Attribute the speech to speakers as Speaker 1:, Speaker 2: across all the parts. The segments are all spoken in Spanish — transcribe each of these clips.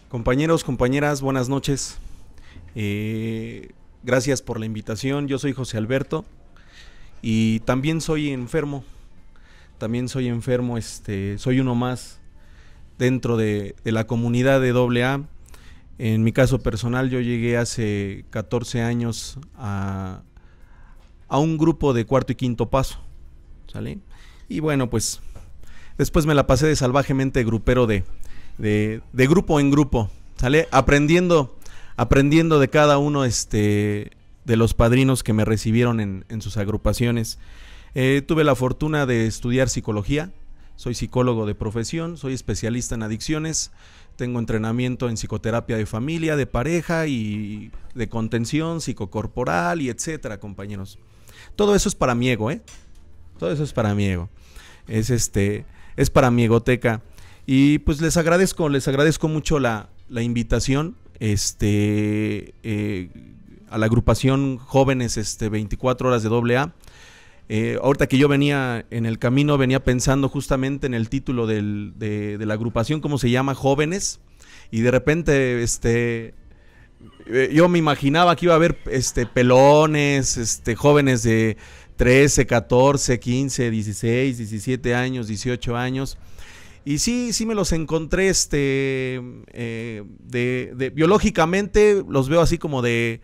Speaker 1: Compañeros, compañeras, buenas noches. Gracias por la invitación. Yo soy José Alberto y también soy enfermo. Soy uno más dentro de la comunidad de AA. En mi caso personal, yo llegué hace 14 años a un grupo de cuarto y quinto paso, ¿sale? Y bueno, pues después me la pasé de salvajemente grupero de grupo en grupo, ¿sale? Aprendiendo de cada uno de los padrinos que me recibieron en sus agrupaciones. Tuve la fortuna de estudiar psicología, soy psicólogo de profesión, soy especialista en adicciones, tengo entrenamiento en psicoterapia de familia, de pareja y de contención psicocorporal y etcétera, compañeros. Todo eso es para mi ego, todo eso es para mi ego, es para mi egoteca. Y pues les agradezco mucho la invitación a la agrupación Jóvenes 24 Horas de AA. Ahorita que yo venía en el camino, venía pensando justamente en el título de la agrupación, cómo se llama, Jóvenes, y de repente yo me imaginaba que iba a haber pelones, jóvenes de 13, 14, 15, 16, 17 años, 18 años. Y sí me los encontré, biológicamente los veo así como de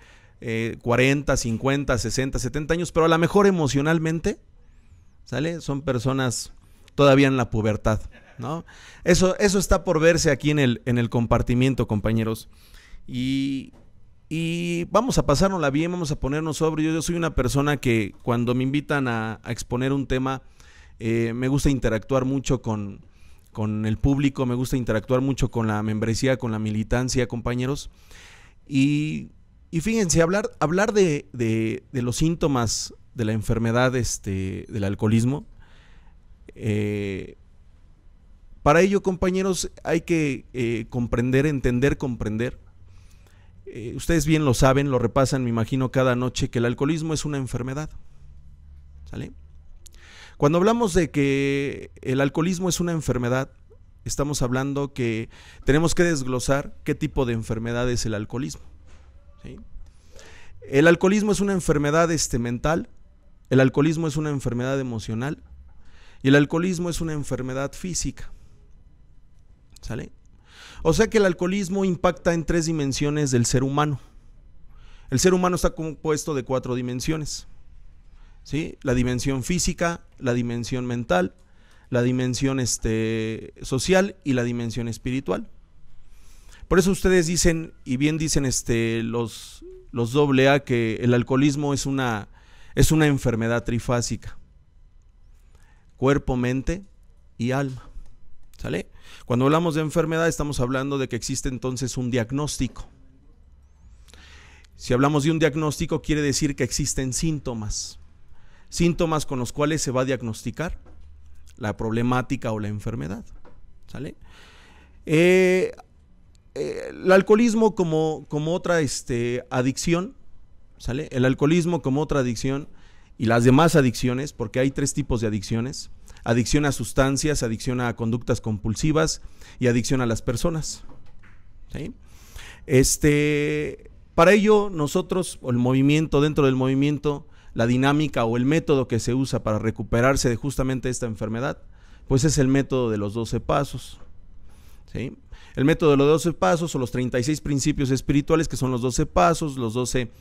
Speaker 1: 40, 50, 60, 70 años, pero a lo mejor emocionalmente, ¿sale? Son personas todavía en la pubertad, ¿no? Eso está por verse aquí en el compartimiento, compañeros. Y vamos a pasárnosla bien, vamos a ponernos sobrios. Yo soy una persona que cuando me invitan a exponer un tema, me gusta interactuar mucho con el público, me gusta interactuar mucho con la membresía, con la militancia, compañeros. Y fíjense, hablar de los síntomas de la enfermedad del alcoholismo, para ello, compañeros, hay que comprender. Ustedes bien lo saben, lo repasan, me imagino, cada noche, que el alcoholismo es una enfermedad, ¿sale? Cuando hablamos de que el alcoholismo es una enfermedad, estamos hablando que tenemos que desglosar qué tipo de enfermedad es el alcoholismo, ¿sí? El alcoholismo es una enfermedad mental, el alcoholismo es una enfermedad emocional y el alcoholismo es una enfermedad física, ¿sale? O sea que el alcoholismo impacta en 3 dimensiones del ser humano. El ser humano está compuesto de 4 dimensiones, ¿sí? La dimensión física, la dimensión mental, la dimensión social y la dimensión espiritual. Por eso ustedes dicen, y bien dicen los AA, que el alcoholismo es una enfermedad trifásica: cuerpo, mente y alma, ¿sale? Cuando hablamos de enfermedad estamos hablando de que existe entonces un diagnóstico. Si hablamos de un diagnóstico, quiere decir que existen síntomas con los cuales se va a diagnosticar la problemática o la enfermedad, ¿sale? El alcoholismo como otra adicción, ¿sale? El alcoholismo como otra adicción y las demás adicciones, porque hay 3 tipos de adicciones: adicción a sustancias, adicción a conductas compulsivas y adicción a las personas, ¿sí? Para ello nosotros, o el movimiento, dentro del movimiento, la dinámica o el método que se usa para recuperarse de justamente esta enfermedad, pues es el método de los 12 pasos, ¿sí? El método de los 12 pasos, o los 36 principios espirituales, que son los 12 pasos, los 12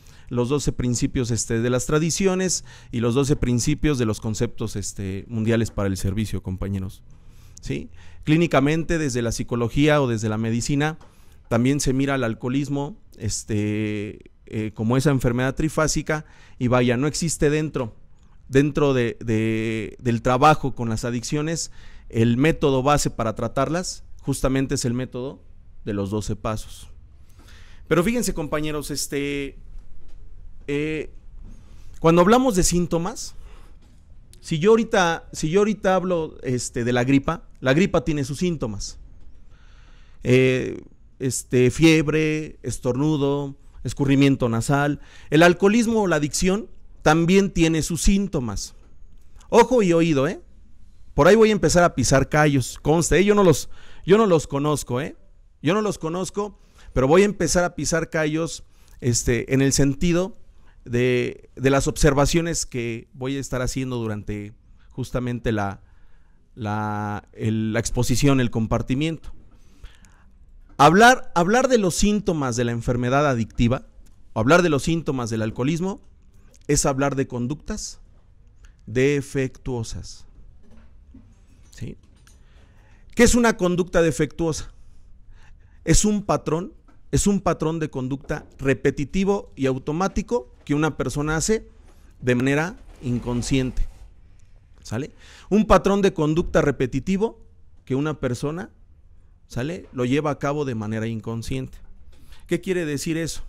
Speaker 1: principios de las tradiciones y los 12 principios de los conceptos mundiales para el servicio, compañeros, ¿sí? Clínicamente, desde la psicología o desde la medicina, también se mira al alcoholismo como esa enfermedad trifásica, y vaya, no existe dentro del trabajo con las adicciones, el método base para tratarlas justamente es el método de los 12 pasos. Pero fíjense, compañeros, cuando hablamos de síntomas, si yo ahorita hablo de la gripa tiene sus síntomas: fiebre, estornudo, escurrimiento nasal. El alcoholismo o la adicción también tiene sus síntomas. Ojo y oído, Por ahí voy a empezar a pisar callos, conste, yo no los conozco, Yo no los conozco, pero voy a empezar a pisar callos en el sentido de las observaciones que voy a estar haciendo durante justamente la exposición, el compartimiento. Hablar de los síntomas de la enfermedad adictiva, o hablar de los síntomas del alcoholismo, es hablar de conductas defectuosas. ¿Sí? ¿Qué es una conducta defectuosa? Es un patrón de conducta repetitivo y automático que una persona hace de manera inconsciente. ¿Sale? Un patrón de conducta repetitivo que una persona, ¿sale?, lo lleva a cabo de manera inconsciente. ¿Qué quiere decir eso?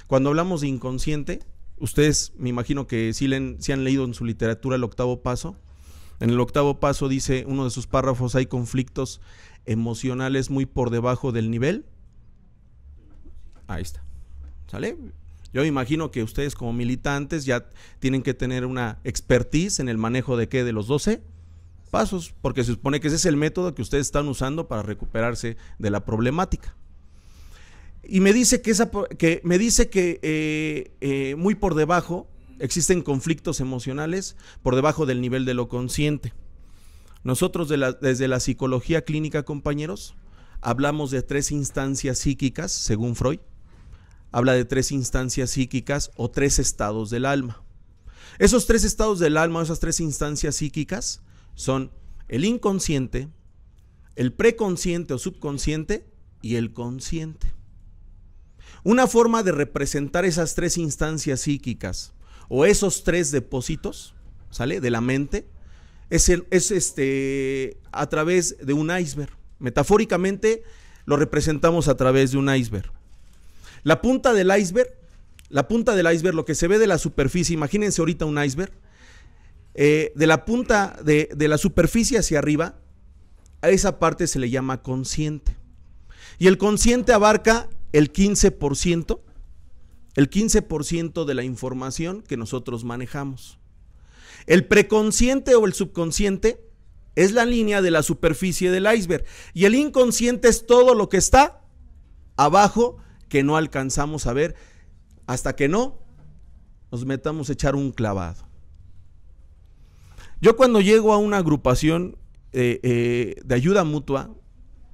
Speaker 1: Cuando hablamos de inconsciente, ustedes me imagino que sí han leído en su literatura el octavo paso. En el octavo paso dice uno de sus párrafos: hay conflictos emocionales muy por debajo del nivel. Ahí está. ¿Sale? Yo me imagino que ustedes como militantes ya tienen que tener una expertise en el manejo de ¿qué? De los 12 pasos, porque se supone que ese es el método que ustedes están usando para recuperarse de la problemática. Y me dice que muy por debajo existen conflictos emocionales por debajo del nivel de lo consciente. Nosotros desde la psicología clínica, compañeros, hablamos de 3 instancias psíquicas, según Freud. Habla de 3 instancias psíquicas o 3 estados del alma. Esos 3 estados del alma, esas 3 instancias psíquicas son el inconsciente, el preconsciente o subconsciente y el consciente. Una forma de representar esas 3 instancias psíquicas o esos 3 depósitos, ¿sale?, de la mente, es a través de un iceberg. Metafóricamente lo representamos a través de un iceberg. La punta del iceberg, lo que se ve de la superficie, imagínense ahorita un iceberg, de la punta de la superficie hacia arriba, a esa parte se le llama consciente. Y el consciente abarca el 15% de la información que nosotros manejamos. El preconsciente o el subconsciente es la línea de la superficie del iceberg, y el inconsciente es todo lo que está abajo que no alcanzamos a ver hasta que no nos metamos a echar un clavado. Yo cuando llego a una agrupación de ayuda mutua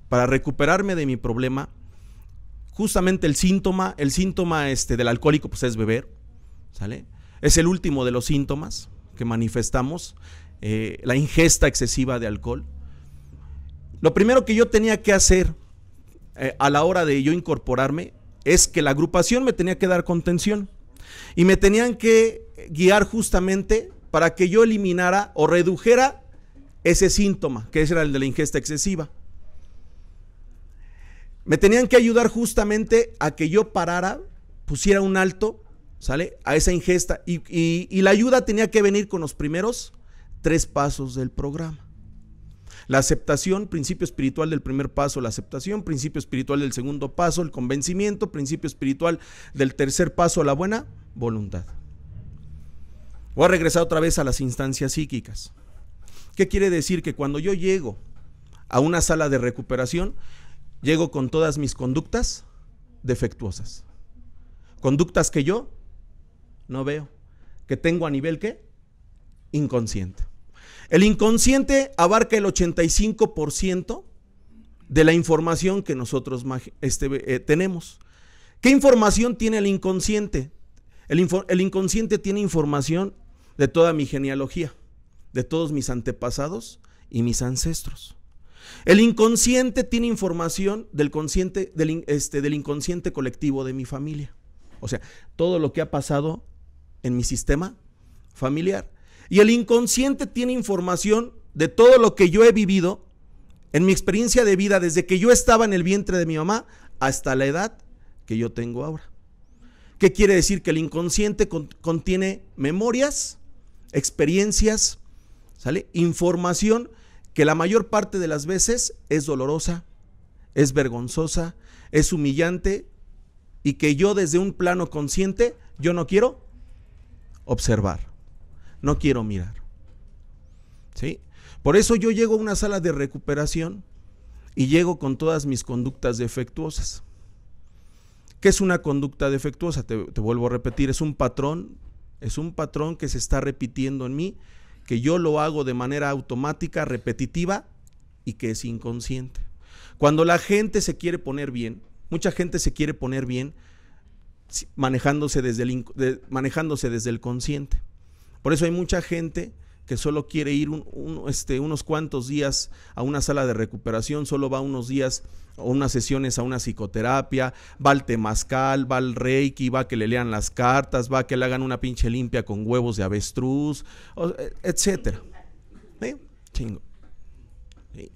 Speaker 1: para recuperarme de mi problema, justamente el síntoma del alcohólico pues es beber, ¿sale? Es el último de los síntomas que manifestamos, la ingesta excesiva de alcohol. Lo primero que yo tenía que hacer a la hora de yo incorporarme es que la agrupación me tenía que dar contención y me tenían que guiar justamente para que yo eliminara o redujera ese síntoma, que era el de la ingesta excesiva. Me tenían que ayudar justamente a que yo parara, pusiera un alto, ¿sale?, a esa ingesta, y la ayuda tenía que venir con los primeros 3 pasos del programa. La aceptación, principio espiritual del primer paso, la aceptación, principio espiritual del segundo paso, el convencimiento, principio espiritual del tercer paso, la buena voluntad. Voy a regresar otra vez a las instancias psíquicas. ¿Qué quiere decir? Que cuando yo llego a una sala de recuperación, llego con todas mis conductas defectuosas. Conductas que yo no veo, que tengo a nivel ¿qué? Inconsciente. El inconsciente abarca el 85% de la información que nosotros tenemos. ¿Qué información tiene el inconsciente? El inconsciente tiene información de toda mi genealogía, de todos mis antepasados y mis ancestros. El inconsciente tiene información del inconsciente colectivo de mi familia. O sea, todo lo que ha pasado en mi sistema familiar. Y el inconsciente tiene información de todo lo que yo he vivido en mi experiencia de vida desde que yo estaba en el vientre de mi mamá hasta la edad que yo tengo ahora. ¿Qué quiere decir? Que el inconsciente contiene memorias, experiencias, ¿sale?, información que la mayor parte de las veces es dolorosa, es vergonzosa, es humillante, y que yo desde un plano consciente yo no quiero observar. No quiero mirar. ¿Sí? Por eso yo llego a una sala de recuperación y llego con todas mis conductas defectuosas. ¿Qué es una conducta defectuosa? Te vuelvo a repetir, es un patrón que se está repitiendo en mí, que yo lo hago de manera automática, repetitiva y que es inconsciente. Cuando la gente se quiere poner bien, mucha gente se quiere poner bien manejándose desde el consciente. Por eso hay mucha gente que solo quiere ir unos cuantos días a una sala de recuperación, solo va unos días o unas sesiones a una psicoterapia, va al temazcal, va al reiki, va a que le lean las cartas, va a que le hagan una pinche limpia con huevos de avestruz, etcétera. ¿Sí? Chingo. ¿Sí?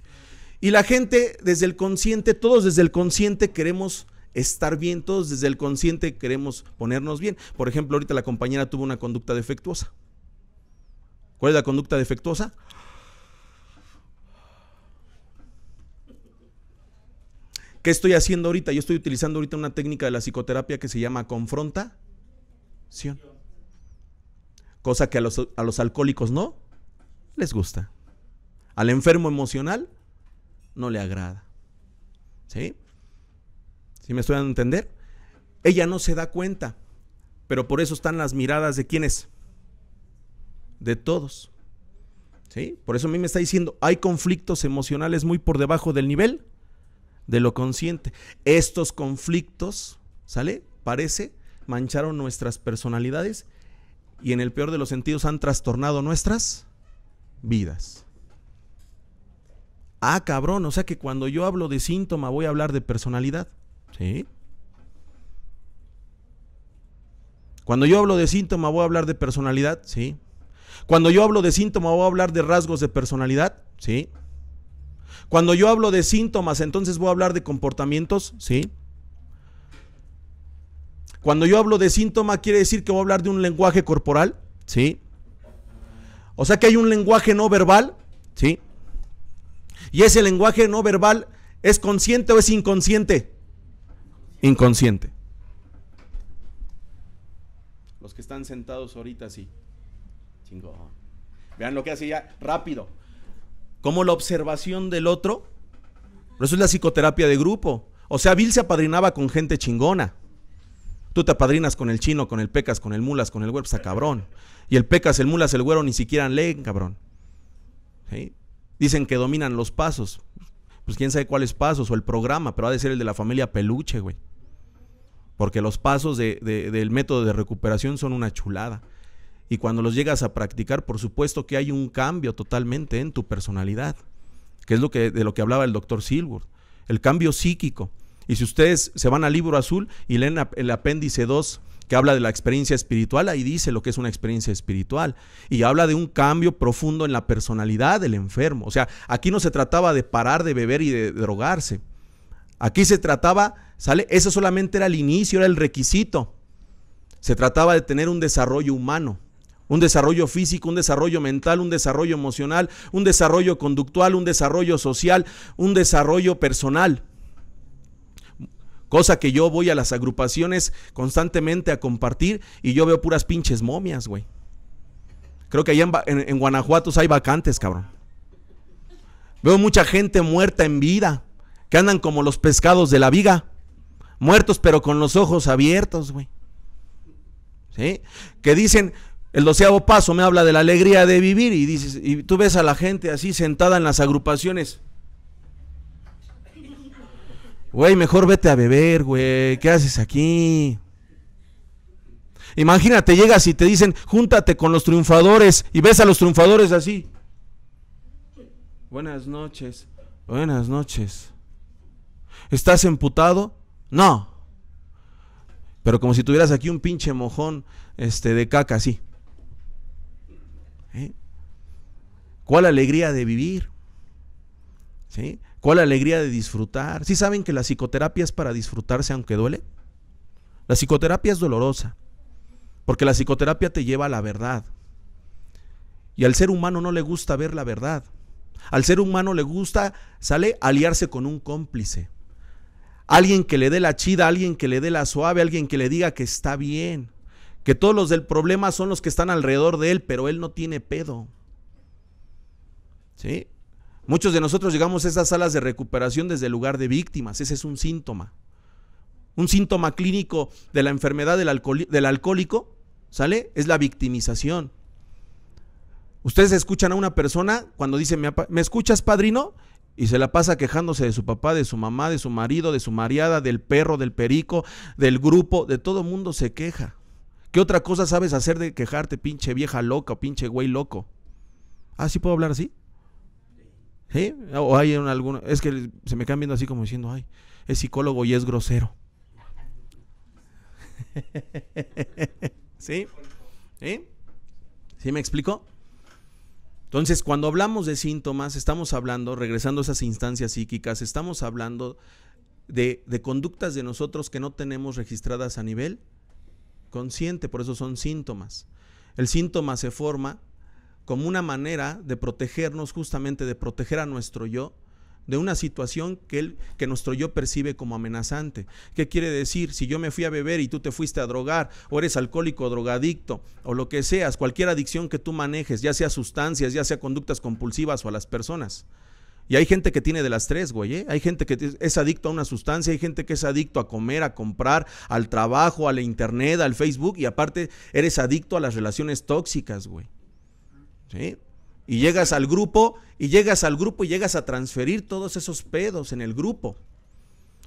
Speaker 1: Y la gente desde el consciente, todos desde el consciente queremos estar bien, todos desde el consciente queremos ponernos bien. Por ejemplo, ahorita la compañera tuvo una conducta defectuosa. ¿Cuál es la conducta defectuosa? ¿Qué estoy haciendo ahorita? Yo estoy utilizando ahorita una técnica de la psicoterapia que se llama confrontación. Cosa que a los alcohólicos no les gusta. Al enfermo emocional no le agrada. ¿Sí? ¿Sí me estoy dando a entender? Ella no se da cuenta, pero por eso están las miradas de ¿quiénes? De todos. ¿Sí? Por eso a mí me está diciendo, hay conflictos emocionales muy por debajo del nivel de lo consciente. Estos conflictos, ¿sale? Parece, mancharon nuestras personalidades y en el peor de los sentidos han trastornado nuestras vidas. Ah, cabrón, o sea que cuando yo hablo de síntoma voy a hablar de personalidad. ¿Sí? Cuando yo hablo de síntoma voy a hablar de personalidad. Sí. Cuando yo hablo de síntoma voy a hablar de rasgos de personalidad. Sí. Cuando yo hablo de síntomas, entonces voy a hablar de comportamientos. Sí. Cuando yo hablo de síntoma, quiere decir que voy a hablar de un lenguaje corporal. Sí. O sea que hay un lenguaje no verbal. Sí. Y ese lenguaje no verbal, ¿es consciente o es inconsciente? Inconsciente. Los que están sentados ahorita, sí. Chingón. Vean lo que hace ya, rápido. Como la observación del otro. Por eso es la psicoterapia de grupo. O sea, Bill se apadrinaba con gente chingona. Tú te apadrinas con el chino, con el pecas, con el mulas, con el güero, está cabrón. Y el pecas, el mulas, el güero ni siquiera leen, cabrón. ¿Sí? Dicen que dominan los pasos. Pues quién sabe cuáles pasos o el programa, pero ha de ser el de la familia Peluche, güey. Porque los pasos del método de recuperación son una chulada. Y cuando los llegas a practicar, por supuesto que hay un cambio totalmente en tu personalidad, que es de lo que hablaba el doctor Silwood, el cambio psíquico. Y si ustedes se van al libro azul y leen el apéndice 2, que habla de la experiencia espiritual, ahí dice lo que es una experiencia espiritual. Y habla de un cambio profundo en la personalidad del enfermo. O sea, aquí no se trataba de parar de beber y de drogarse. Aquí se trataba, ¿sale? Eso solamente era el inicio, era el requisito. Se trataba de tener un desarrollo humano, un desarrollo físico, un desarrollo mental, un desarrollo emocional, un desarrollo conductual, un desarrollo social, un desarrollo personal. Cosa que yo voy a las agrupaciones constantemente a compartir y yo veo puras pinches momias, güey. Creo que allá en Guanajuato hay vacantes, cabrón. Veo mucha gente muerta en vida, que andan como los pescados de la viga, muertos pero con los ojos abiertos, güey. ¿Sí? Que dicen, el 12º paso me habla de la alegría de vivir y dices, y tú ves a la gente así sentada en las agrupaciones. Güey, mejor vete a beber, güey, ¿qué haces aquí? Imagínate, llegas y te dicen, júntate con los triunfadores y ves a los triunfadores así. Buenas noches, buenas noches. ¿Estás emputado? No. Pero como si tuvieras aquí un pinche mojón de caca así. ¿Sí? ¿Cuál alegría de vivir? ¿Sí? ¿Cuál alegría de disfrutar? ¿Sí saben que la psicoterapia es para disfrutarse aunque duele? La psicoterapia es dolorosa, porque la psicoterapia te lleva a la verdad. Y al ser humano no le gusta ver la verdad. Al ser humano le gusta, aliarse con un cómplice. Alguien que le dé la chida, alguien que le dé la suave, alguien que le diga que está bien. Que todos los del problema son los que están alrededor de él, pero él no tiene pedo. ¿Sí? Muchos de nosotros llegamos a esas salas de recuperación desde el lugar de víctimas. Ese es un síntoma. Un síntoma clínico de la enfermedad del alcohólico, ¿sale? Es la victimización. Ustedes escuchan a una persona cuando dice, ¿me escuchas, padrino? Y se la pasa quejándose de su papá, de su mamá, de su marido, de su mariada, del perro, del perico, del grupo, de todo mundo se queja. ¿Qué otra cosa sabes hacer de quejarte, pinche vieja loca o pinche güey loco? ¿Ah, sí puedo hablar así? ¿Sí? O hay alguno, es que se me quedan viendo así como diciendo, ay, es psicólogo y es grosero. ¿Sí? ¿Sí? ¿Sí me explico? Entonces, cuando hablamos de síntomas, estamos hablando, regresando a esas instancias psíquicas, estamos hablando de conductas de nosotros que no tenemos registradas a nivel consciente, por eso son síntomas. El síntoma se forma como una manera de protegernos, justamente de proteger a nuestro yo de una situación que nuestro yo percibe como amenazante. ¿Qué quiere decir? Si yo me fui a beber y tú te fuiste a drogar, o eres alcohólico o drogadicto, o lo que seas, cualquier adicción que tú manejes, ya sea sustancias, ya sea conductas compulsivas o a las personas. Y hay gente que tiene de las tres, güey, ¿eh? Hay gente que es adicto a una sustancia, hay gente que es adicto a comer, a comprar, al trabajo, a la internet, al Facebook, y aparte eres adicto a las relaciones tóxicas, güey. ¿Sí? Y llegas al grupo y llegas a transferir todos esos pedos en el grupo.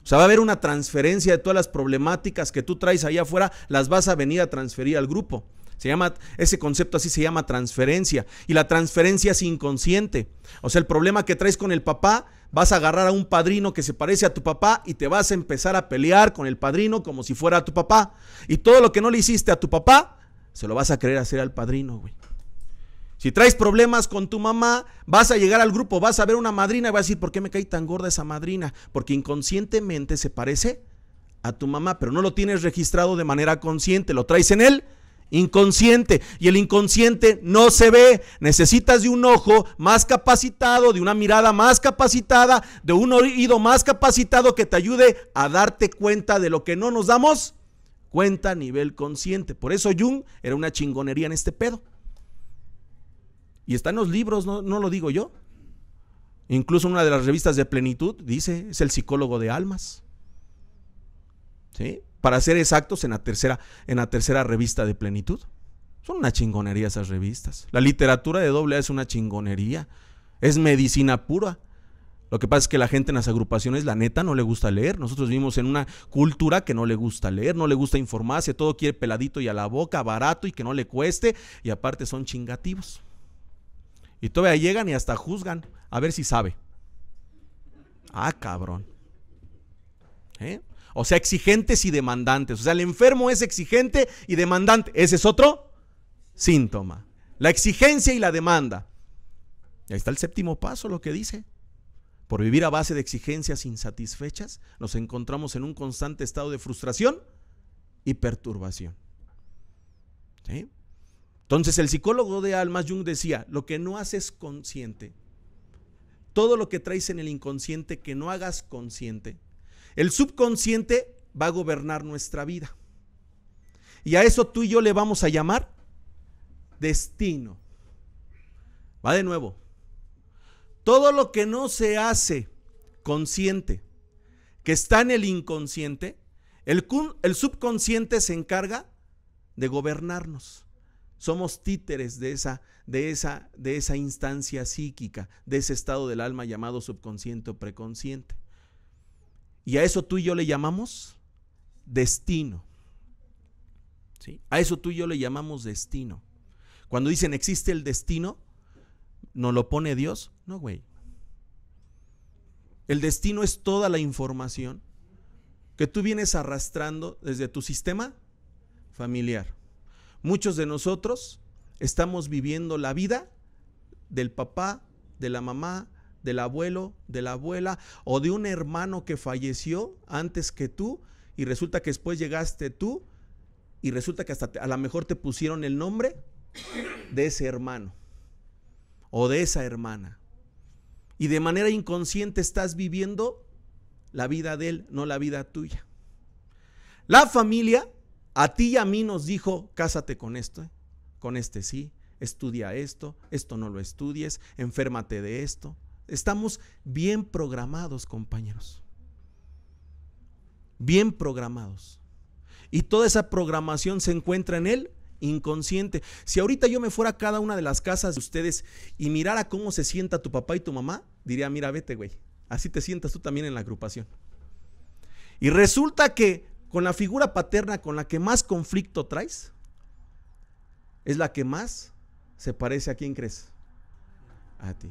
Speaker 1: O sea, va a haber una transferencia de todas las problemáticas que tú traes allá afuera, las vas a venir a transferir al grupo. Ese concepto así se llama transferencia, y la transferencia es inconsciente. O sea, el problema que traes con el papá, vas a agarrar a un padrino que se parece a tu papá y te vas a empezar a pelear con el padrino como si fuera tu papá. Y todo lo que no le hiciste a tu papá, se lo vas a querer hacer al padrino, güey. Si traes problemas con tu mamá, vas a llegar al grupo, vas a ver una madrina y vas a decir, ¿por qué me cae tan gorda esa madrina? Porque inconscientemente se parece a tu mamá, pero no lo tienes registrado de manera consciente, lo traes en el inconsciente, y el inconsciente no se ve. Necesitas de un ojo más capacitado, de una mirada más capacitada, de un oído más capacitado que te ayude a darte cuenta de lo que no nos damos cuenta a nivel consciente. Por eso Jung era una chingonería en este pedo. Y está en los libros, no lo digo yo. Incluso una de las revistas de Plenitud dice, es el psicólogo de almas. ¿Sí? Para ser exactos, en la tercera revista de Plenitud. Son una chingonería esas revistas. La literatura de AA es una chingonería. Es medicina pura. Lo que pasa es que la gente en las agrupaciones, la neta, no le gusta leer. Nosotros vivimos en una cultura que no le gusta leer, no le gusta informarse, todo quiere peladito y a la boca, barato y que no le cueste, y aparte son chingativos. Y todavía llegan y hasta juzgan a ver si sabe. Ah, cabrón. O sea, exigentes y demandantes. O sea, el enfermo es exigente y demandante. Ese es otro síntoma. La exigencia y la demanda. Y ahí está el séptimo paso, lo que dice. Por vivir a base de exigencias insatisfechas, nos encontramos en un constante estado de frustración y perturbación. ¿Sí? Entonces el psicólogo de almas Jung decía, lo que no haces consciente, todo lo que traes en el inconsciente que no hagas consciente, el subconsciente va a gobernar nuestra vida. Y a eso tú y yo le vamos a llamar destino. Va de nuevo. Todo lo que no se hace consciente, que está en el inconsciente, el subconsciente se encarga de gobernarnos. Somos títeres de esa instancia psíquica, de ese estado del alma llamado subconsciente o preconsciente. Y a eso tú y yo le llamamos destino. ¿Sí? A eso tú y yo le llamamos destino. Cuando dicen existe el destino, ¿nos lo pone Dios? No, güey. El destino es toda la información que tú vienes arrastrando desde tu sistema familiar. Muchos de nosotros estamos viviendo la vida del papá, de la mamá, del abuelo, de la abuela o de un hermano que falleció antes que tú y resulta que después llegaste tú y resulta que hasta a lo mejor te pusieron el nombre de ese hermano o de esa hermana y de manera inconsciente estás viviendo la vida de él, no la vida tuya. La familia a ti y a mí nos dijo, cásate con esto, con este sí, estudia esto, esto no lo estudies, enférmate de esto, Estamos bien programados, compañeros. Bien programados. Y toda esa programación se encuentra en el inconsciente. Si ahorita yo me fuera a cada una de las casas de ustedes y mirara cómo se sienta tu papá y tu mamá, diría, mira, vete, güey. Así te sientas tú también en la agrupación. Y resulta que con la figura paterna con la que más conflicto traes, es la que más se parece a quién crees. A ti.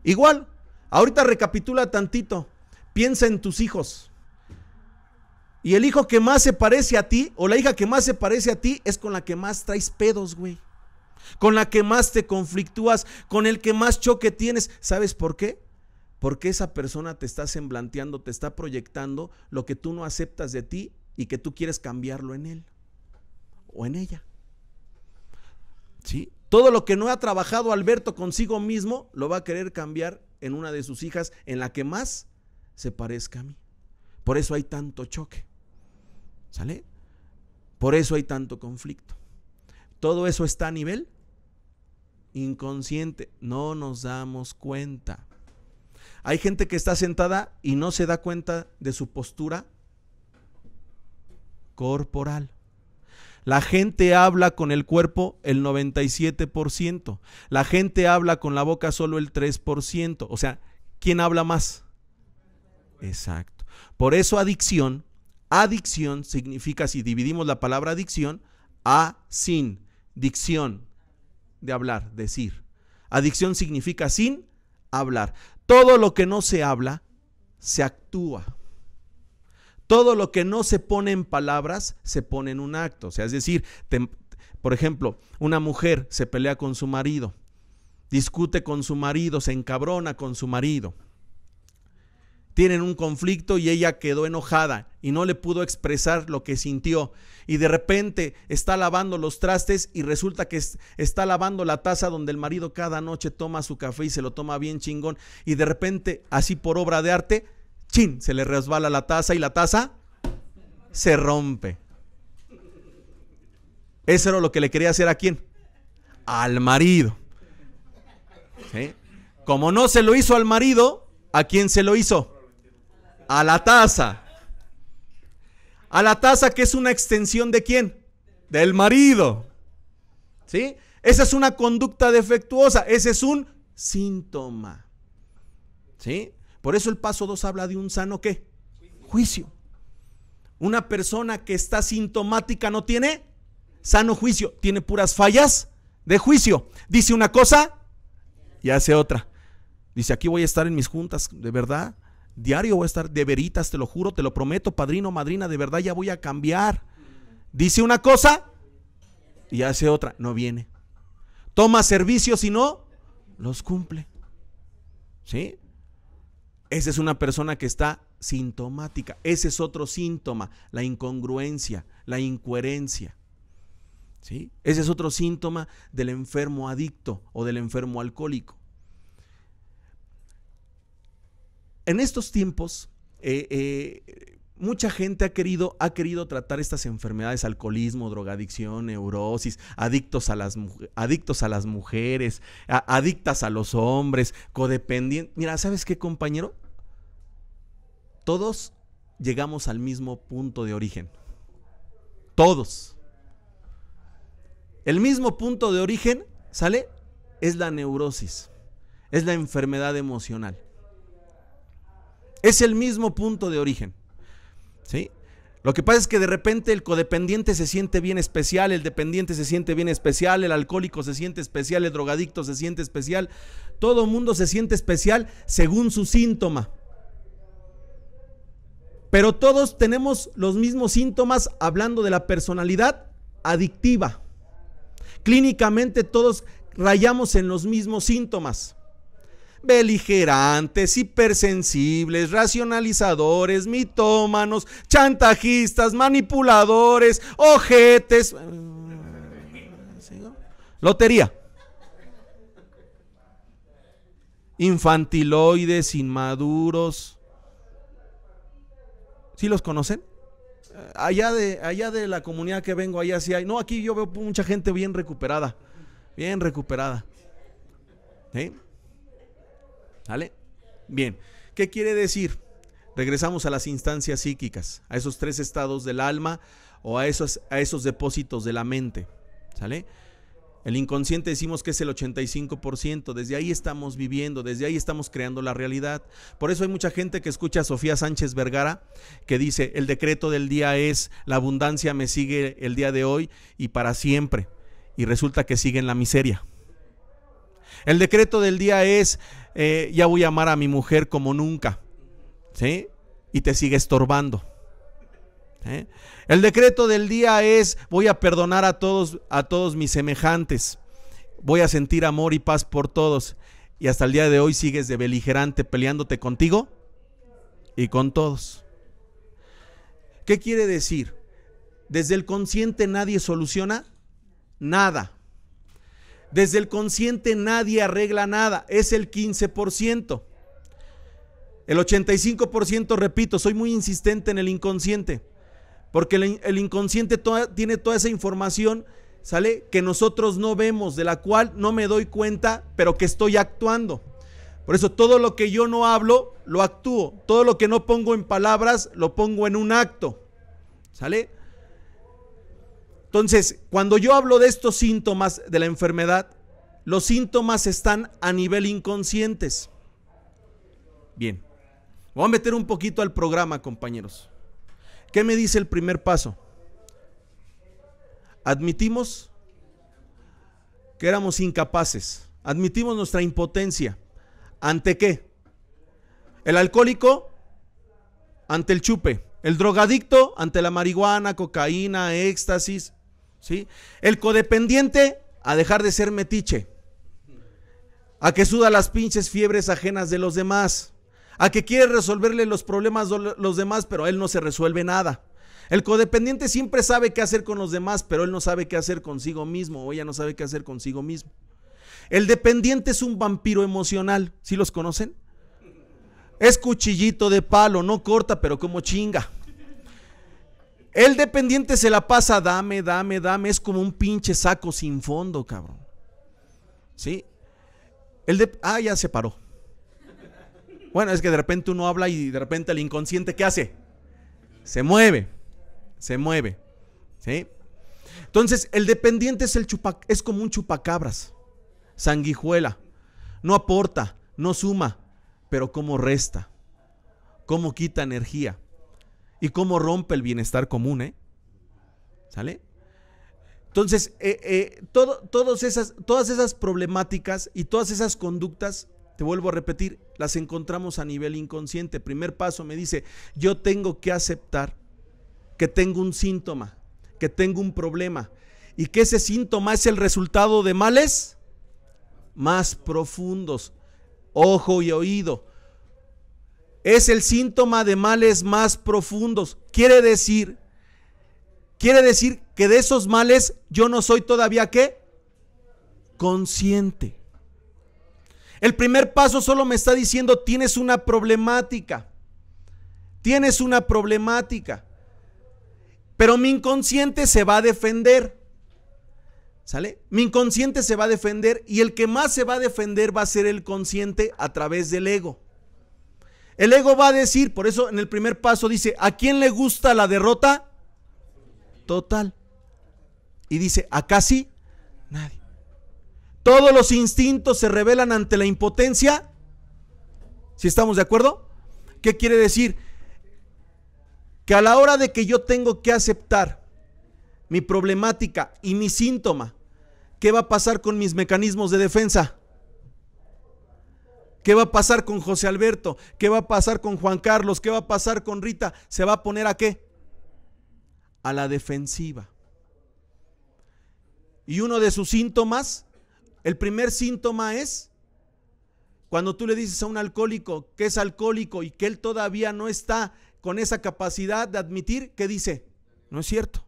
Speaker 1: Igual, ahorita recapitula tantito, piensa en tus hijos. Y el hijo que más se parece a ti, o la hija que más se parece a ti, es con la que más traes pedos, güey. Con la que más te conflictúas, con el que más choque tienes. ¿Sabes por qué? Porque esa persona te está semblanteando, te está proyectando lo que tú no aceptas de ti y que tú quieres cambiarlo en él o en ella. ¿Sí? Todo lo que no ha trabajado Alberto consigo mismo, lo va a querer cambiar en una de sus hijas, en la que más se parezca a mí. Por eso hay tanto choque. ¿Sale? Por eso hay tanto conflicto. Todo eso está a nivel inconsciente. No nos damos cuenta. Hay gente que está sentada y no se da cuenta de su postura corporal. La gente habla con el cuerpo el 97%. La gente habla con la boca solo el 3%. O sea, ¿quién habla más? Exacto. Por eso adicción significa, si dividimos la palabra adicción, sin, dicción, de hablar, decir. Adicción significa sin hablar. Todo lo que no se habla, se actúa. Todo lo que no se pone en palabras, se pone en un acto. O sea, es decir, por ejemplo, una mujer se pelea con su marido, discute con su marido, se encabrona con su marido. Tienen un conflicto y ella quedó enojada y no le pudo expresar lo que sintió. Y de repente está lavando los trastes y resulta que está lavando la taza donde el marido cada noche toma su café y se lo toma bien chingón. Y de repente, así por obra de arte, ¡chin!, se le resbala la taza y la taza se rompe. Eso era lo que le quería hacer ¿a quién? Al marido. ¿Sí? Como no se lo hizo al marido, ¿a quién se lo hizo? A la taza. A la taza, que es una extensión ¿de quién? Del marido. ¿Sí? Esa es una conducta defectuosa, ese es un síntoma. ¿Sí? Por eso el paso 2 habla de un sano ¿qué? Juicio. Una persona que está sintomática no tiene sano juicio, tiene puras fallas de juicio. Dice una cosa y hace otra. Dice, aquí voy a estar en mis juntas, de verdad, diario voy a estar, de veritas, te lo juro, te lo prometo, padrino, madrina, de verdad ya voy a cambiar. Dice una cosa y hace otra, no viene. Toma servicios y no los cumple. ¿Sí? Esa es una persona que está sintomática. Ese es otro síntoma, la incongruencia, la incoherencia. ¿Sí? Ese es otro síntoma del enfermo adicto o del enfermo alcohólico. En estos tiempos, mucha gente ha querido tratar estas enfermedades: alcoholismo, drogadicción, neurosis, adictos a las mujeres, adictas a los hombres, codependientes. Mira, ¿sabes qué, compañero? Todos llegamos al mismo punto de origen. Todos. El mismo punto de origen, ¿sale? Es la neurosis, es la enfermedad emocional. Es el mismo punto de origen. ¿Sí? Lo que pasa es que de repente el codependiente se siente bien especial, el dependiente se siente bien especial, el alcohólico se siente especial, el drogadicto se siente especial. Todo el mundo se siente especial según su síntoma. Pero todos tenemos los mismos síntomas hablando de la personalidad adictiva. Clínicamente todos rayamos en los mismos síntomas: beligerantes, hipersensibles, racionalizadores, mitómanos, chantajistas, manipuladores, ojetes. Lotería. Infantiloides, inmaduros. ¿Sí los conocen? Allá de la comunidad que vengo, allá sí hay. No, aquí yo veo mucha gente bien recuperada. Bien recuperada. ¿Sí? ¿Vale? Bien, ¿qué quiere decir? Regresamos a las instancias psíquicas, a esos 3 estados del alma o a esos depósitos de la mente, ¿sale? El inconsciente decimos que es el 85%, desde ahí estamos viviendo, desde ahí estamos creando la realidad. Por eso hay mucha gente que escucha a Sofía Sánchez Vergara que dice, el decreto del día es, la abundancia me sigue el día de hoy y para siempre, y resulta que sigue en la miseria. El decreto del día es, ya voy a amar a mi mujer como nunca, ¿sí? Y te sigue estorbando. El decreto del día es, voy a perdonar a todos mis semejantes, voy a sentir amor y paz por todos, y hasta el día de hoy sigues de beligerante peleándote contigo y con todos. ¿Qué quiere decir? Desde el consciente nadie soluciona nada. Desde el consciente nadie arregla nada, es el 15%. El 85%, repito, soy muy insistente en el inconsciente. Porque el inconsciente tiene toda esa información, ¿sale? Que nosotros no vemos, de la cual no me doy cuenta, pero que estoy actuando. Por eso todo lo que yo no hablo, lo actúo. Todo lo que no pongo en palabras, lo pongo en un acto, ¿sale? Entonces, cuando yo hablo de estos síntomas de la enfermedad, los síntomas están a nivel inconscientes. Bien, voy a meter un poquito al programa, compañeros. ¿Qué me dice el primer paso? Admitimos que éramos incapaces, admitimos nuestra impotencia. ¿Ante qué? El alcohólico ante el chupe, el drogadicto ante la marihuana, cocaína, éxtasis, ¿sí? El codependiente a dejar de ser metiche, a que suda las pinches fiebres ajenas de los demás, a que quiere resolverle los problemas a los demás, pero él no se resuelve nada. El codependiente siempre sabe qué hacer con los demás, pero él no sabe qué hacer consigo mismo, o ella no sabe qué hacer consigo mismo. El dependiente es un vampiro emocional, ¿sí los conocen? Es cuchillito de palo, no corta, pero como chinga. El dependiente se la pasa, dame, es como un pinche saco sin fondo, cabrón. ¿Sí? Ya se paró. Bueno, es que de repente uno habla y de repente el inconsciente, ¿qué hace? Se mueve, ¿sí? Entonces, el dependiente es como un chupacabras, sanguijuela, no aporta, no suma, pero cómo resta, cómo quita energía y cómo rompe el bienestar común, ¿sale? Entonces, todas esas problemáticas y todas esas conductas, te vuelvo a repetir, las encontramos a nivel inconsciente. Primer paso me dice, yo tengo que aceptar que tengo un síntoma, que tengo un problema y que ese síntoma es el resultado de males más profundos. Ojo y oído, es el síntoma de males más profundos. Quiere decir que de esos males yo no soy todavía ¿qué? Consciente. El primer paso solo me está diciendo, tienes una problemática, pero mi inconsciente se va a defender, ¿sale? Mi inconsciente se va a defender y el que más se va a defender va a ser el consciente a través del ego. El ego va a decir, por eso en el primer paso dice, ¿a quién le gusta la derrota total? Y dice, ¿acá sí? Nadie. Todos los instintos se rebelan ante la impotencia. ¿Sí estamos de acuerdo? ¿Qué quiere decir? Que a la hora de que yo tengo que aceptar mi problemática y mi síntoma, ¿qué va a pasar con mis mecanismos de defensa? ¿Qué va a pasar con José Alberto? ¿Qué va a pasar con Juan Carlos? ¿Qué va a pasar con Rita? ¿Se va a poner a qué? A la defensiva. Y uno de sus síntomas, el primer síntoma es cuando tú le dices a un alcohólico que es alcohólico y que él todavía no está con esa capacidad de admitir, ¿qué dice? No es cierto.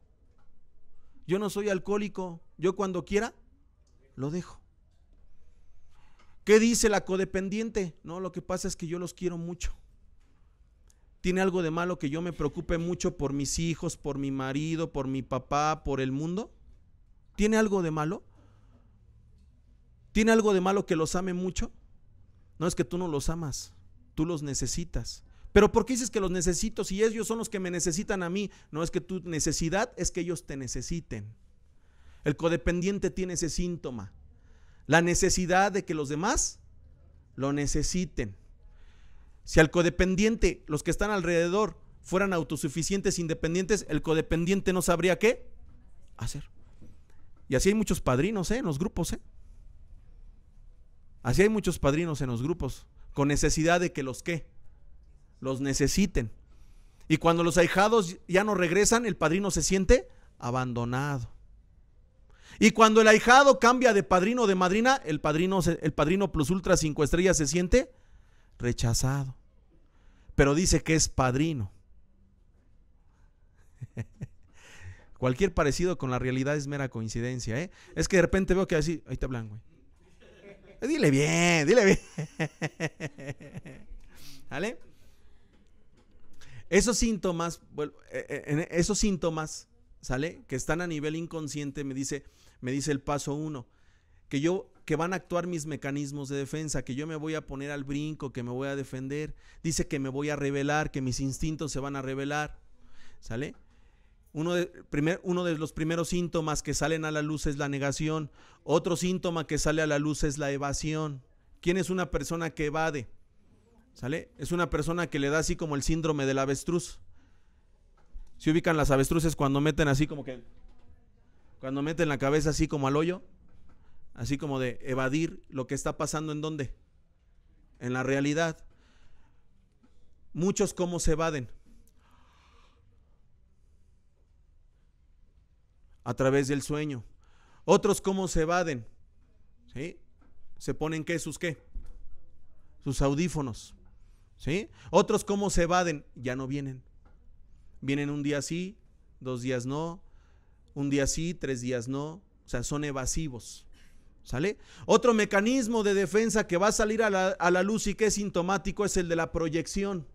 Speaker 1: Yo no soy alcohólico, yo cuando quiera lo dejo. ¿Qué dice la codependiente? No, lo que pasa es que yo los quiero mucho. ¿Tiene algo de malo que yo me preocupe mucho por mis hijos, por mi marido, por mi papá, por el mundo? ¿Tiene algo de malo? ¿Tiene algo de malo que los ame mucho? No, es que tú no los amas. tú los necesitas. Pero ¿por qué dices que los necesito si ellos son los que me necesitan a mí? No es que tu necesidad, es que ellos te necesiten. El codependiente tiene ese síntoma, la necesidad de que los demás lo necesiten. Si al codependiente, los que están alrededor, fueran autosuficientes, independientes, el codependiente no sabría qué hacer. Y así hay muchos padrinos en los grupos. Así hay muchos padrinos en los grupos, con necesidad de que los necesiten. Y cuando los ahijados ya no regresan, el padrino se siente abandonado. Y cuando el ahijado cambia de padrino o de madrina, el padrino plus ultra 5 estrellas se siente rechazado. Pero dice que es padrino. Cualquier parecido con la realidad es mera coincidencia, ¿eh? Es que de repente veo que así, ahí te hablan, güey. Dile bien, dile bien. ¿Vale? Esos síntomas, ¿sale? Que están a nivel inconsciente, me dice el paso 1, que van a actuar mis mecanismos de defensa, que yo me voy a poner al brinco, que me voy a defender, dice que me voy a rebelar, que mis instintos se van a rebelar, ¿sale? Uno de los primeros síntomas que salen a la luz es la negación. Otro síntoma que sale a la luz es la evasión. ¿Quién es una persona que evade? ¿Sale? Es una persona que le da así como el síndrome del avestruz. ¿Se ubican las avestruces cuando meten así como que, cuando meten la cabeza así como al hoyo? Así como de evadir lo que está pasando en dónde? En la realidad. Muchos cómo se evaden. A través del sueño. Otros cómo se evaden. ¿Sí? Se ponen sus audífonos. ¿Sí? Otros cómo se evaden, ya no vienen. Vienen un día sí, 2 días no, un día sí, 3 días no. O sea, son evasivos. ¿Sale? Otro mecanismo de defensa que va a salir a la luz y que es sintomático es el de la proyección.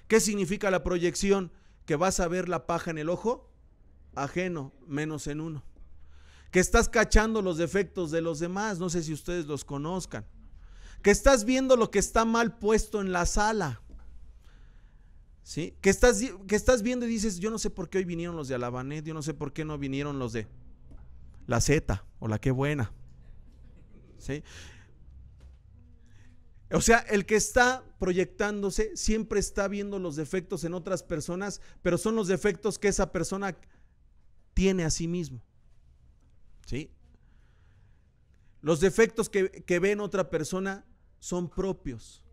Speaker 1: ¿Qué significa la proyección? Que vas a ver la paja en el ojo ajeno, menos en uno. Que estás cachando los defectos de los demás, no sé si ustedes los conozcan. Que estás viendo lo que está mal puesto en la sala. ¿Sí? Que estás viendo y dices, yo no sé por qué hoy vinieron los de Alabanet, yo no sé por qué no vinieron los de la Z o la Qué Buena. ¿Sí? O sea, el que está proyectándose siempre está viendo los defectos en otras personas, pero son los defectos que esa persona tiene a sí mismo. ¿Sí? Los defectos que ve en otra persona son propios,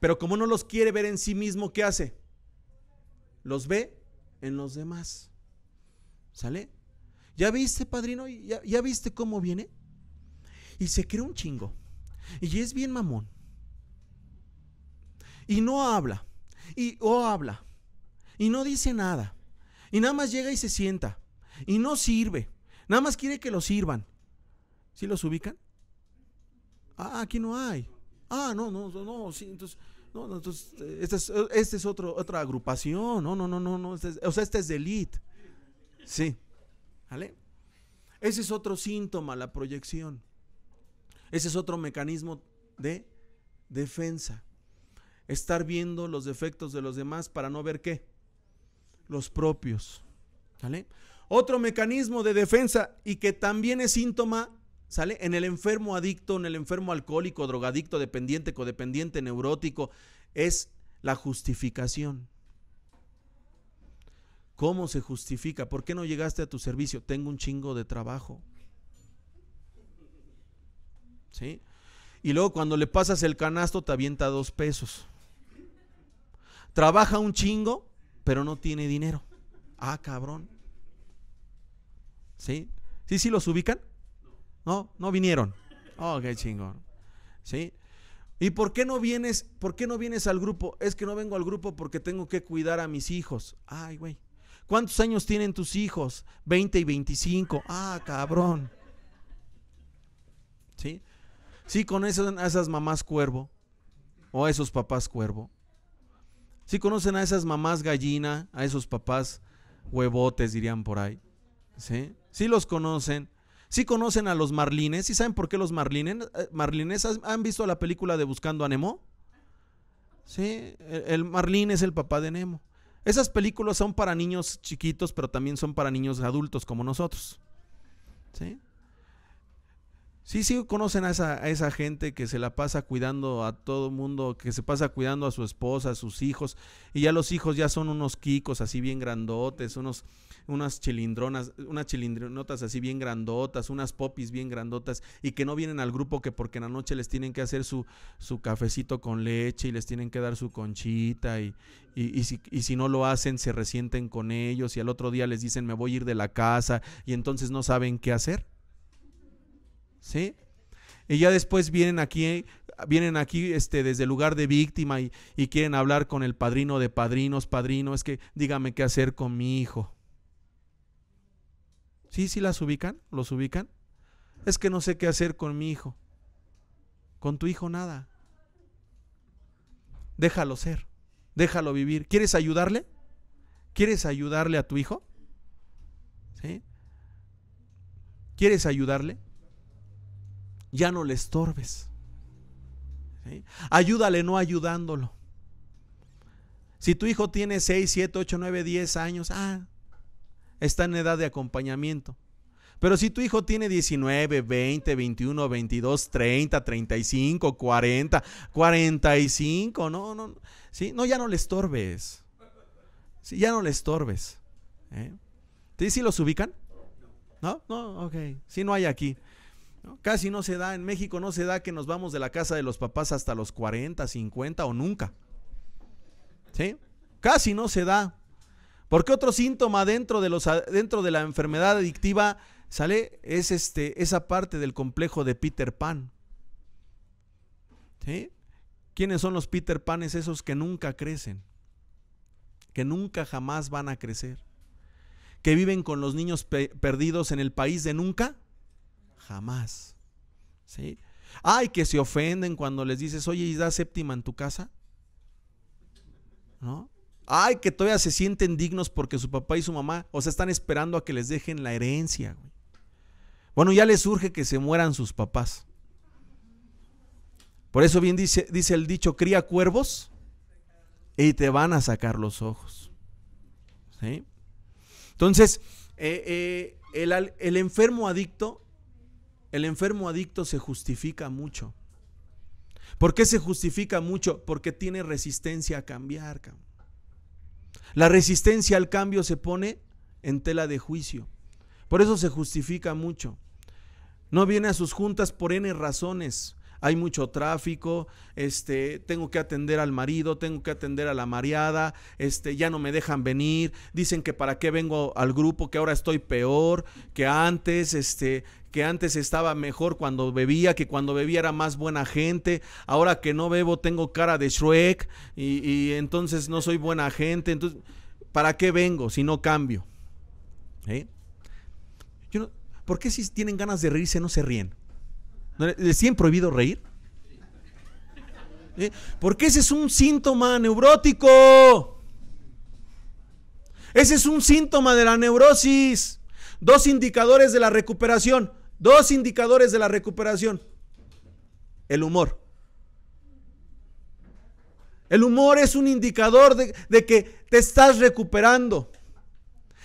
Speaker 1: pero como no los quiere ver en sí mismo, ¿qué hace? Los ve en los demás. ¿Sale? ¿Ya viste, padrino? ¿Ya viste cómo viene? Y se cree un chingo. Y es bien mamón. Y no habla. O habla. Y no dice nada. Y nada más llega y se sienta. Y no sirve. Nada más quiere que lo sirvan. ¿Sí los ubican? Ah, aquí no hay. Ah, no, sí, entonces, no, entonces, esta es otra agrupación. No, este es de elite. Sí. ¿Vale? Ese es otro síntoma, la proyección. Ese es otro mecanismo de defensa. Estar viendo los defectos de los demás para no ver ¿qué? Los propios. ¿Vale? Otro mecanismo de defensa y que también es síntoma, ¿sale? En el enfermo adicto, en el enfermo alcohólico, drogadicto, dependiente, codependiente, neurótico, es la justificación. ¿Cómo se justifica? ¿Por qué no llegaste a tu servicio? Tengo un chingo de trabajo. ¿Sí? Y luego cuando le pasas el canasto te avienta 2 pesos. Trabaja un chingo, pero no tiene dinero. Ah, cabrón. ¿Sí? ¿Sí los ubican? No vinieron. Oh, qué chingón. ¿Sí? ¿Y por qué no vienes al grupo? Es que no vengo al grupo porque tengo que cuidar a mis hijos. Ay, güey. ¿Cuántos años tienen tus hijos? 20 y 25. Ah, cabrón. ¿Sí? ¿Sí conocen a esas mamás cuervo? ¿O a esos papás cuervo? ¿Sí conocen a esas mamás gallina? ¿A esos papás huevotes, dirían por ahí? ¿Sí? ¿Sí los conocen? ¿Sí conocen a los marlines? ¿Sí saben por qué los marlines? ¿Han visto la película de Buscando a Nemo? ¿Sí? El Marlín es el papá de Nemo. Esas películas son para niños chiquitos, pero también son para niños adultos como nosotros. ¿Sí? Sí, conocen a esa gente que se la pasa cuidando a todo mundo, que se pasa cuidando a su esposa, a sus hijos, y ya los hijos ya son unos quicos así bien grandotes, unas chilindronotas así bien grandotas, unas popis bien grandotas, y que no vienen al grupo que porque en la noche les tienen que hacer su cafecito con leche y les tienen que dar su conchita, y si no lo hacen se resienten con ellos, y al otro día les dicen me voy a ir de la casa, y entonces no saben qué hacer. ¿Sí? Y ya después vienen aquí desde el lugar de víctima y quieren hablar con el padrino de padrinos. Padrino, es que dígame qué hacer con mi hijo. ¿Sí las ubican? ¿Los ubican? Es que no sé qué hacer con mi hijo. Con tu hijo nada. Déjalo ser, déjalo vivir. ¿Quieres ayudarle? ¿Quieres ayudarle a tu hijo? ¿Sí? ¿Quieres ayudarle? Ya no le estorbes. ¿Sí? Ayúdale no ayudándolo. Si tu hijo tiene 6, 7, 8, 9, 10 años, está en edad de acompañamiento. Pero si tu hijo tiene 19, 20, 21, 22, 30, 35, 40, 45, no, ¿sí? No, ya no le estorbes. Sí, ya no le estorbes. ¿Sí los ubican? ¿No? No, ok. Sí, no hay aquí. ¿No? Casi no se da, en México no se da que nos vamos de la casa de los papás hasta los 40, 50 o nunca. ¿Sí? Casi no se da. Porque otro síntoma dentro de la enfermedad adictiva sale es esa parte del complejo de Peter Pan. ¿Sí? ¿Quiénes son los Peter Panes? Esos que nunca crecen, que nunca jamás van a crecer, que viven con los niños perdidos en el país de nunca jamás. ¿Sí? Que se ofenden cuando les dices, oye, ¿y da séptima en tu casa? ¿No? Que todavía se sienten dignos porque su papá y su mamá, están esperando a que les dejen la herencia, güey. Bueno, ya les urge que se mueran sus papás. Por eso bien dice el dicho, cría cuervos y te van a sacar los ojos. ¿Sí? Entonces, el enfermo adicto se justifica mucho. ¿Por qué se justifica mucho? Porque tiene resistencia a cambiar. La resistencia al cambio se pone en tela de juicio. Por eso se justifica mucho. No viene a sus juntas por N razones. Hay mucho tráfico, tengo que atender al marido, tengo que atender a la mareada, ya no me dejan venir, dicen que para qué vengo al grupo, que ahora estoy peor, que antes estaba mejor cuando bebía, que cuando bebía era más buena gente, ahora que no bebo tengo cara de Shrek y entonces no soy buena gente, entonces ¿para qué vengo si no cambio? ¿Por qué si tienen ganas de reírse no se ríen? ¿Les tienen prohibido reír? Porque ese es un síntoma neurótico. Ese es un síntoma de la neurosis. Dos indicadores de la recuperación. El humor. El humor es un indicador de que te estás recuperando.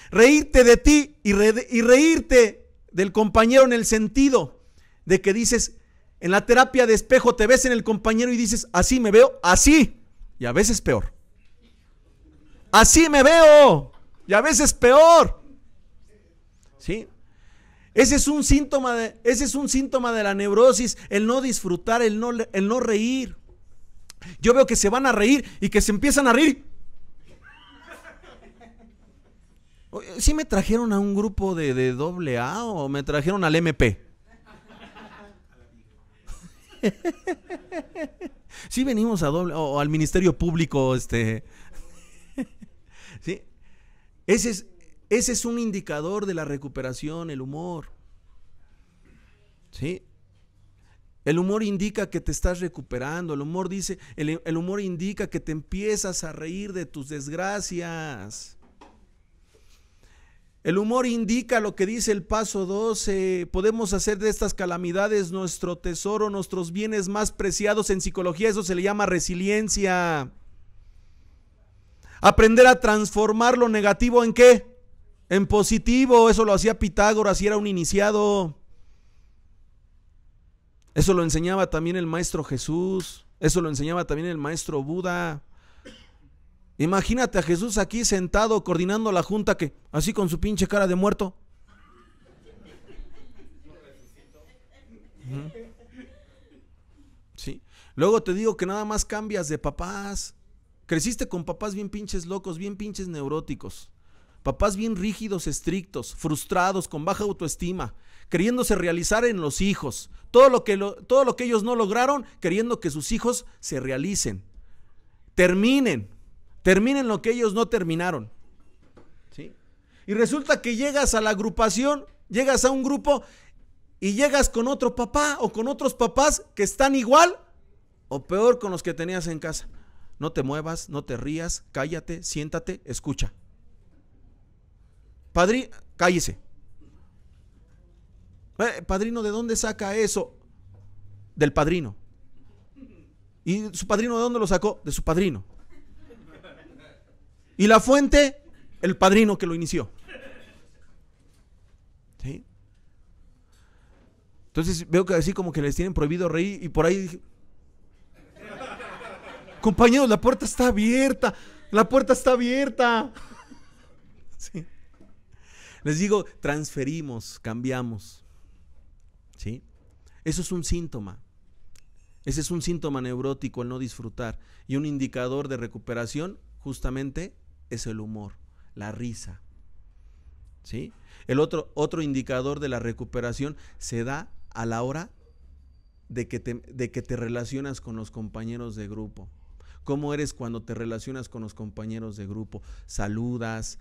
Speaker 1: Reírte de ti y reírte del compañero en el sentido de que dices, en la terapia de espejo te ves en el compañero y dices, así me veo, así, y a veces peor. Así me veo, y a veces peor. ¿Sí? Ese es un síntoma de la neurosis, el no disfrutar, el no reír. Yo veo que se van a reír y que se empiezan a reír. ¿Sí me trajeron a un grupo de AA o me trajeron al MP? Sí venimos a o al Ministerio Público, ¿sí? Ese es un indicador de la recuperación, el humor. ¿Sí? El humor indica que te estás recuperando, el humor indica que te empiezas a reír de tus desgracias. El humor indica lo que dice el paso 12. Podemos hacer de estas calamidades nuestro tesoro, nuestros bienes más preciados. En psicología eso se le llama resiliencia. Aprender a transformar lo negativo ¿en qué? En positivo. Eso lo hacía Pitágoras y era un iniciado. Eso lo enseñaba también el maestro Jesús. Eso lo enseñaba también el maestro Buda. Imagínate a Jesús aquí sentado coordinando la junta, que así con su pinche cara de muerto. Sí. Luego te digo que nada más cambias de papás. Creciste con papás bien pinches locos, bien pinches neuróticos. Papás bien rígidos, estrictos, frustrados, con baja autoestima, queriéndose realizar en los hijos. Todo lo que ellos no lograron, queriendo que sus hijos se realicen. Terminen lo que ellos no terminaron. ¿Sí? Y resulta que llegas a la agrupación, llegas a un grupo y llegas con otro papá o con otros papás que están igual o peor con los que tenías en casa. No te muevas, no te rías, cállate, siéntate, escucha. Cállese. Padrino, ¿de dónde saca eso? Del padrino. ¿Y su padrino de dónde lo sacó? De su padrino. Y la fuente, el padrino que lo inició. ¿Sí? Entonces veo que así como que les tienen prohibido reír y por ahí dije, compañeros, la puerta está abierta. La puerta está abierta. Sí. Les digo, transferimos, cambiamos. ¿Sí? Eso es un síntoma. Ese es un síntoma neurótico, el no disfrutar. Y un indicador de recuperación, justamente, es el humor, la risa. ¿Sí? El otro indicador de la recuperación se da a la hora de que te relacionas con los compañeros de grupo. ¿Cómo eres cuando te relacionas con los compañeros de grupo? Saludas,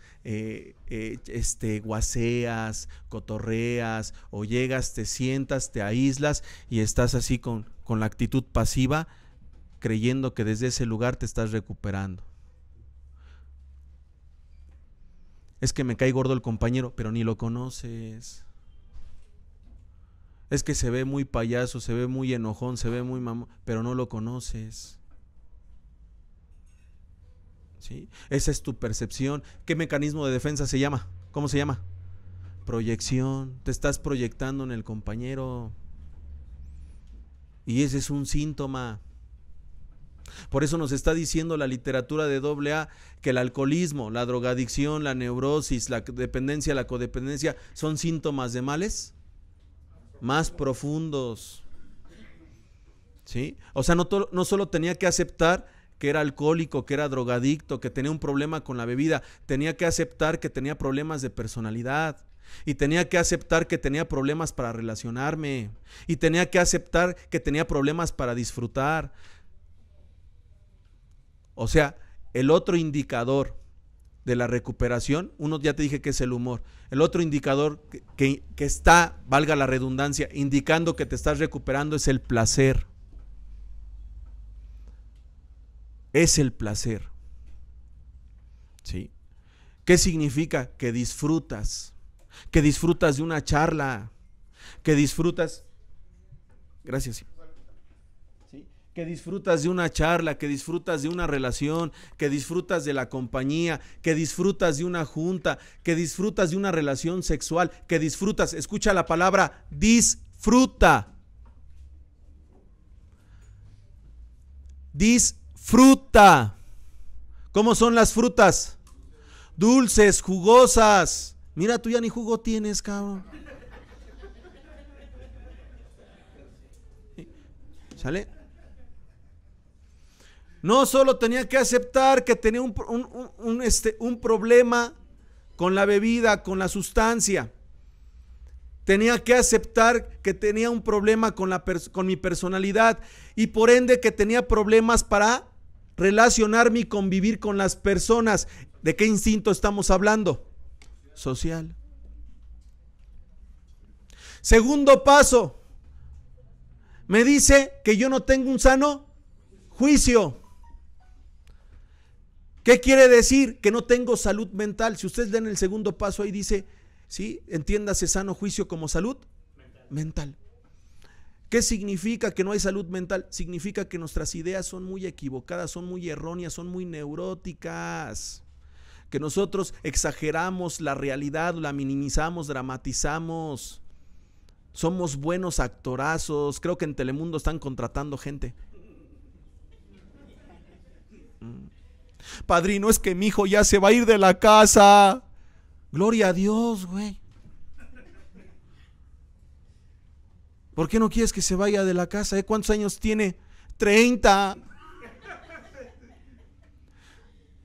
Speaker 1: guaseas, cotorreas, o llegas, te sientas, te aíslas y estás así con la actitud pasiva, creyendo que desde ese lugar te estás recuperando. Es que me cae gordo el compañero, pero ni lo conoces. Es que se ve muy payaso, se ve muy enojón, se ve muy mamón, pero no lo conoces. ¿Sí? Esa es tu percepción. ¿Qué mecanismo de defensa se llama? ¿Cómo se llama? Proyección. Te estás proyectando en el compañero. Y ese es un síntoma. Por eso nos está diciendo la literatura de AA que el alcoholismo, la drogadicción, la neurosis, la dependencia, la codependencia son síntomas de males más profundos. ¿Sí? O sea, no solo tenía que aceptar que era alcohólico, que era drogadicto, que tenía un problema con la bebida, tenía que aceptar que tenía problemas de personalidad, y tenía que aceptar que tenía problemas para relacionarme, y tenía que aceptar que tenía problemas para disfrutar. O sea, el otro indicador de la recuperación, uno ya te dije que es el humor, el otro indicador que está, valga la redundancia, indicando que te estás recuperando es el placer. Es el placer. ¿Sí? ¿Qué significa? Que disfrutas de una charla, que disfrutas, gracias, ¿sí? Que disfrutas de una charla, que disfrutas de una relación, que disfrutas de la compañía, que disfrutas de una junta, que disfrutas de una relación sexual, que disfrutas, escucha la palabra disfruta. Disfruta. ¿Cómo son las frutas? Dulces, jugosas. Mira, tú ya ni jugo tienes, cabrón. ¿Sale? No solo tenía que aceptar que tenía un problema con la bebida, con la sustancia. Tenía que aceptar que tenía un problema con mi personalidad y por ende que tenía problemas para relacionarme y convivir con las personas. ¿De qué instinto estamos hablando? Social. Segundo paso, me dice que yo no tengo un sano juicio. ¿Qué quiere decir? Que no tengo salud mental. Si ustedes leen el segundo paso, ahí dice, ¿sí? Entiéndase sano juicio como salud mental. ¿Qué significa que no hay salud mental? Significa que nuestras ideas son muy equivocadas, son muy erróneas, son muy neuróticas. Que nosotros exageramos la realidad, la minimizamos, dramatizamos. Somos buenos actorazos. Creo que en Telemundo están contratando gente. Padrino, es que mi hijo ya se va a ir de la casa. Gloria a Dios, güey. ¿Por qué no quieres que se vaya de la casa? ¿Cuántos años tiene? 30.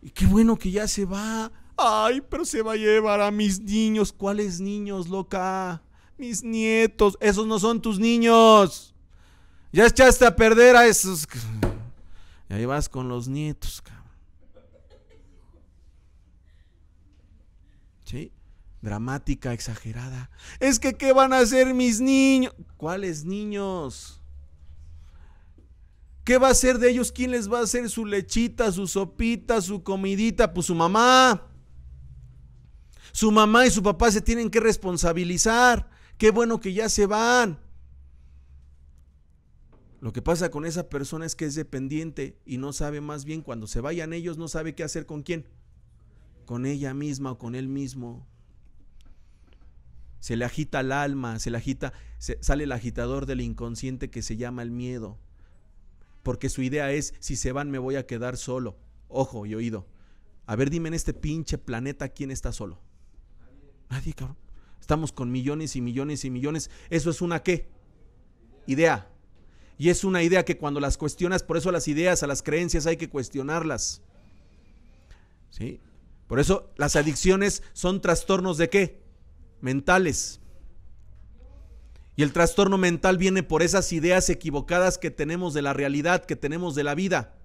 Speaker 1: Y qué bueno que ya se va. Ay, pero se va a llevar a mis niños. ¿Cuáles niños, loca? Mis nietos. Esos no son tus niños. Ya echaste a perder a esos. Y ahí vas con los nietos, cabrón. ¿Sí? Dramática, exagerada. Es que ¿qué van a hacer mis niños? ¿Cuáles niños? ¿Qué va a hacer de ellos? ¿Quién les va a hacer su lechita, su sopita, su comidita? Pues su mamá. Su mamá y su papá se tienen que responsabilizar. Qué bueno que ya se van. Lo que pasa con esa persona es que es dependiente y no sabe, más bien cuando se vayan ellos, no sabe qué hacer con quién. Con ella misma o con él mismo. Se le agita el alma, sale el agitador del inconsciente que se llama el miedo. Porque su idea es, si se van me voy a quedar solo. Ojo y oído. A ver, dime en este pinche planeta quién está solo. Nadie, cabrón. Estamos con millones y millones y millones. ¿Eso es una qué? Idea. Y es una idea que cuando las cuestionas, por eso a las ideas, a las creencias hay que cuestionarlas. ¿Sí? Por eso las adicciones son trastornos ¿de qué? Mentales. Y el trastorno mental viene por esas ideas equivocadas que tenemos de la realidad, que tenemos de la vida.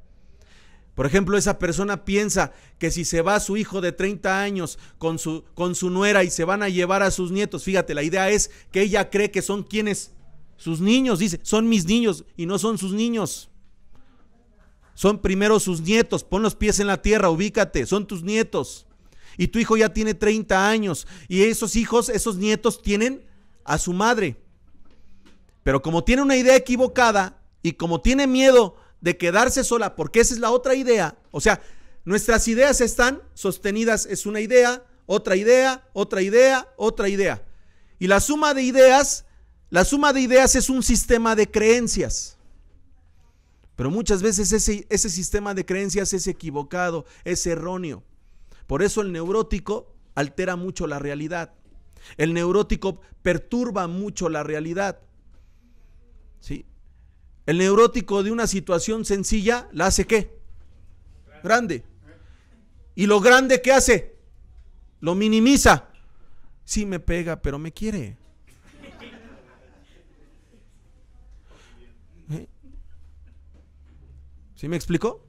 Speaker 1: Por ejemplo, esa persona piensa que si se va su hijo de 30 años con su nuera y se van a llevar a sus nietos, fíjate, la idea es que ella cree que son quienes, sus niños, dice, son mis niños y no son sus niños. Son primero sus nietos, pon los pies en la tierra, ubícate, son tus nietos. Y tu hijo ya tiene 30 años y esos hijos, esos nietos tienen a su madre. Pero como tiene una idea equivocada y como tiene miedo de quedarse sola, porque esa es la otra idea, o sea, nuestras ideas están sostenidas, es una idea, otra idea, otra idea, otra idea. Y la suma de ideas es un sistema de creencias. Pero muchas veces ese sistema de creencias es equivocado, es erróneo. Por eso el neurótico altera mucho la realidad. El neurótico perturba mucho la realidad. ¿Sí? El neurótico de una situación sencilla la hace ¿qué? Grande. ¿Y lo grande qué hace? Lo minimiza. Sí me pega, pero me quiere. ¿Sí me explicó?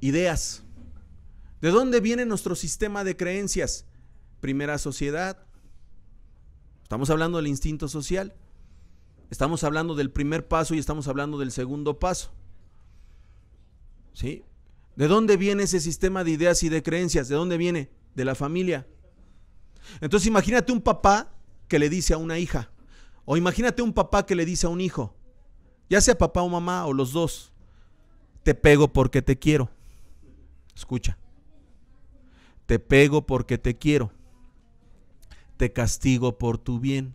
Speaker 1: Ideas. ¿De dónde viene nuestro sistema de creencias? Primera sociedad. Estamos hablando del instinto social. Estamos hablando del primer paso y estamos hablando del segundo paso. ¿Sí? ¿De dónde viene ese sistema de ideas y de creencias? ¿De dónde viene? De la familia. Entonces imagínate un papá que le dice a una hija, o imagínate un papá que le dice a un hijo, ya sea papá o mamá o los dos, te pego porque te quiero. Escucha. Te pego porque te quiero. Te castigo por tu bien.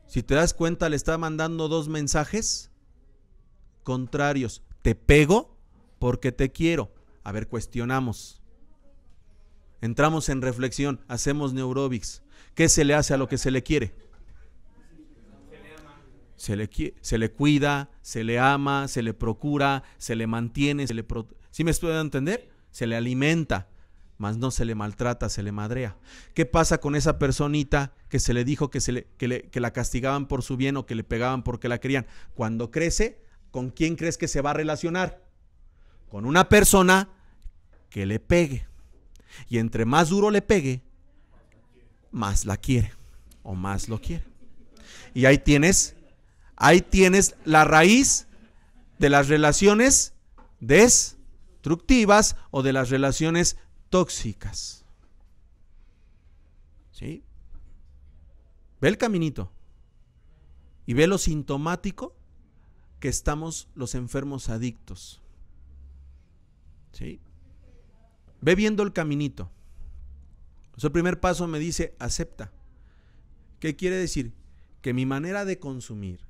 Speaker 1: Si te das cuenta, le está mandando dos mensajes contrarios. Te pego porque te quiero. A ver, cuestionamos. Entramos en reflexión, hacemos neurobics. ¿Qué se le hace a lo que se le quiere? Se le cuida, se le ama, se le procura, se le mantiene, ¿sí me estoy dando a entender? Se le alimenta, mas no se le maltrata, se le madrea. ¿Qué pasa con esa personita que se le dijo que la castigaban por su bien o que le pegaban porque la querían? Cuando crece, ¿con quién crees que se va a relacionar? Con una persona que le pegue. Y entre más duro le pegue, más la quiere o más lo quiere. Y ahí tienes la raíz de las relaciones destructivas. destructivas o de las relaciones tóxicas. ¿Sí? Ve el caminito y ve lo sintomático que estamos los enfermos adictos. ¿Sí? Ve viendo el caminito. El primer paso me dice, acepta. ¿Qué quiere decir? Que mi manera de consumir,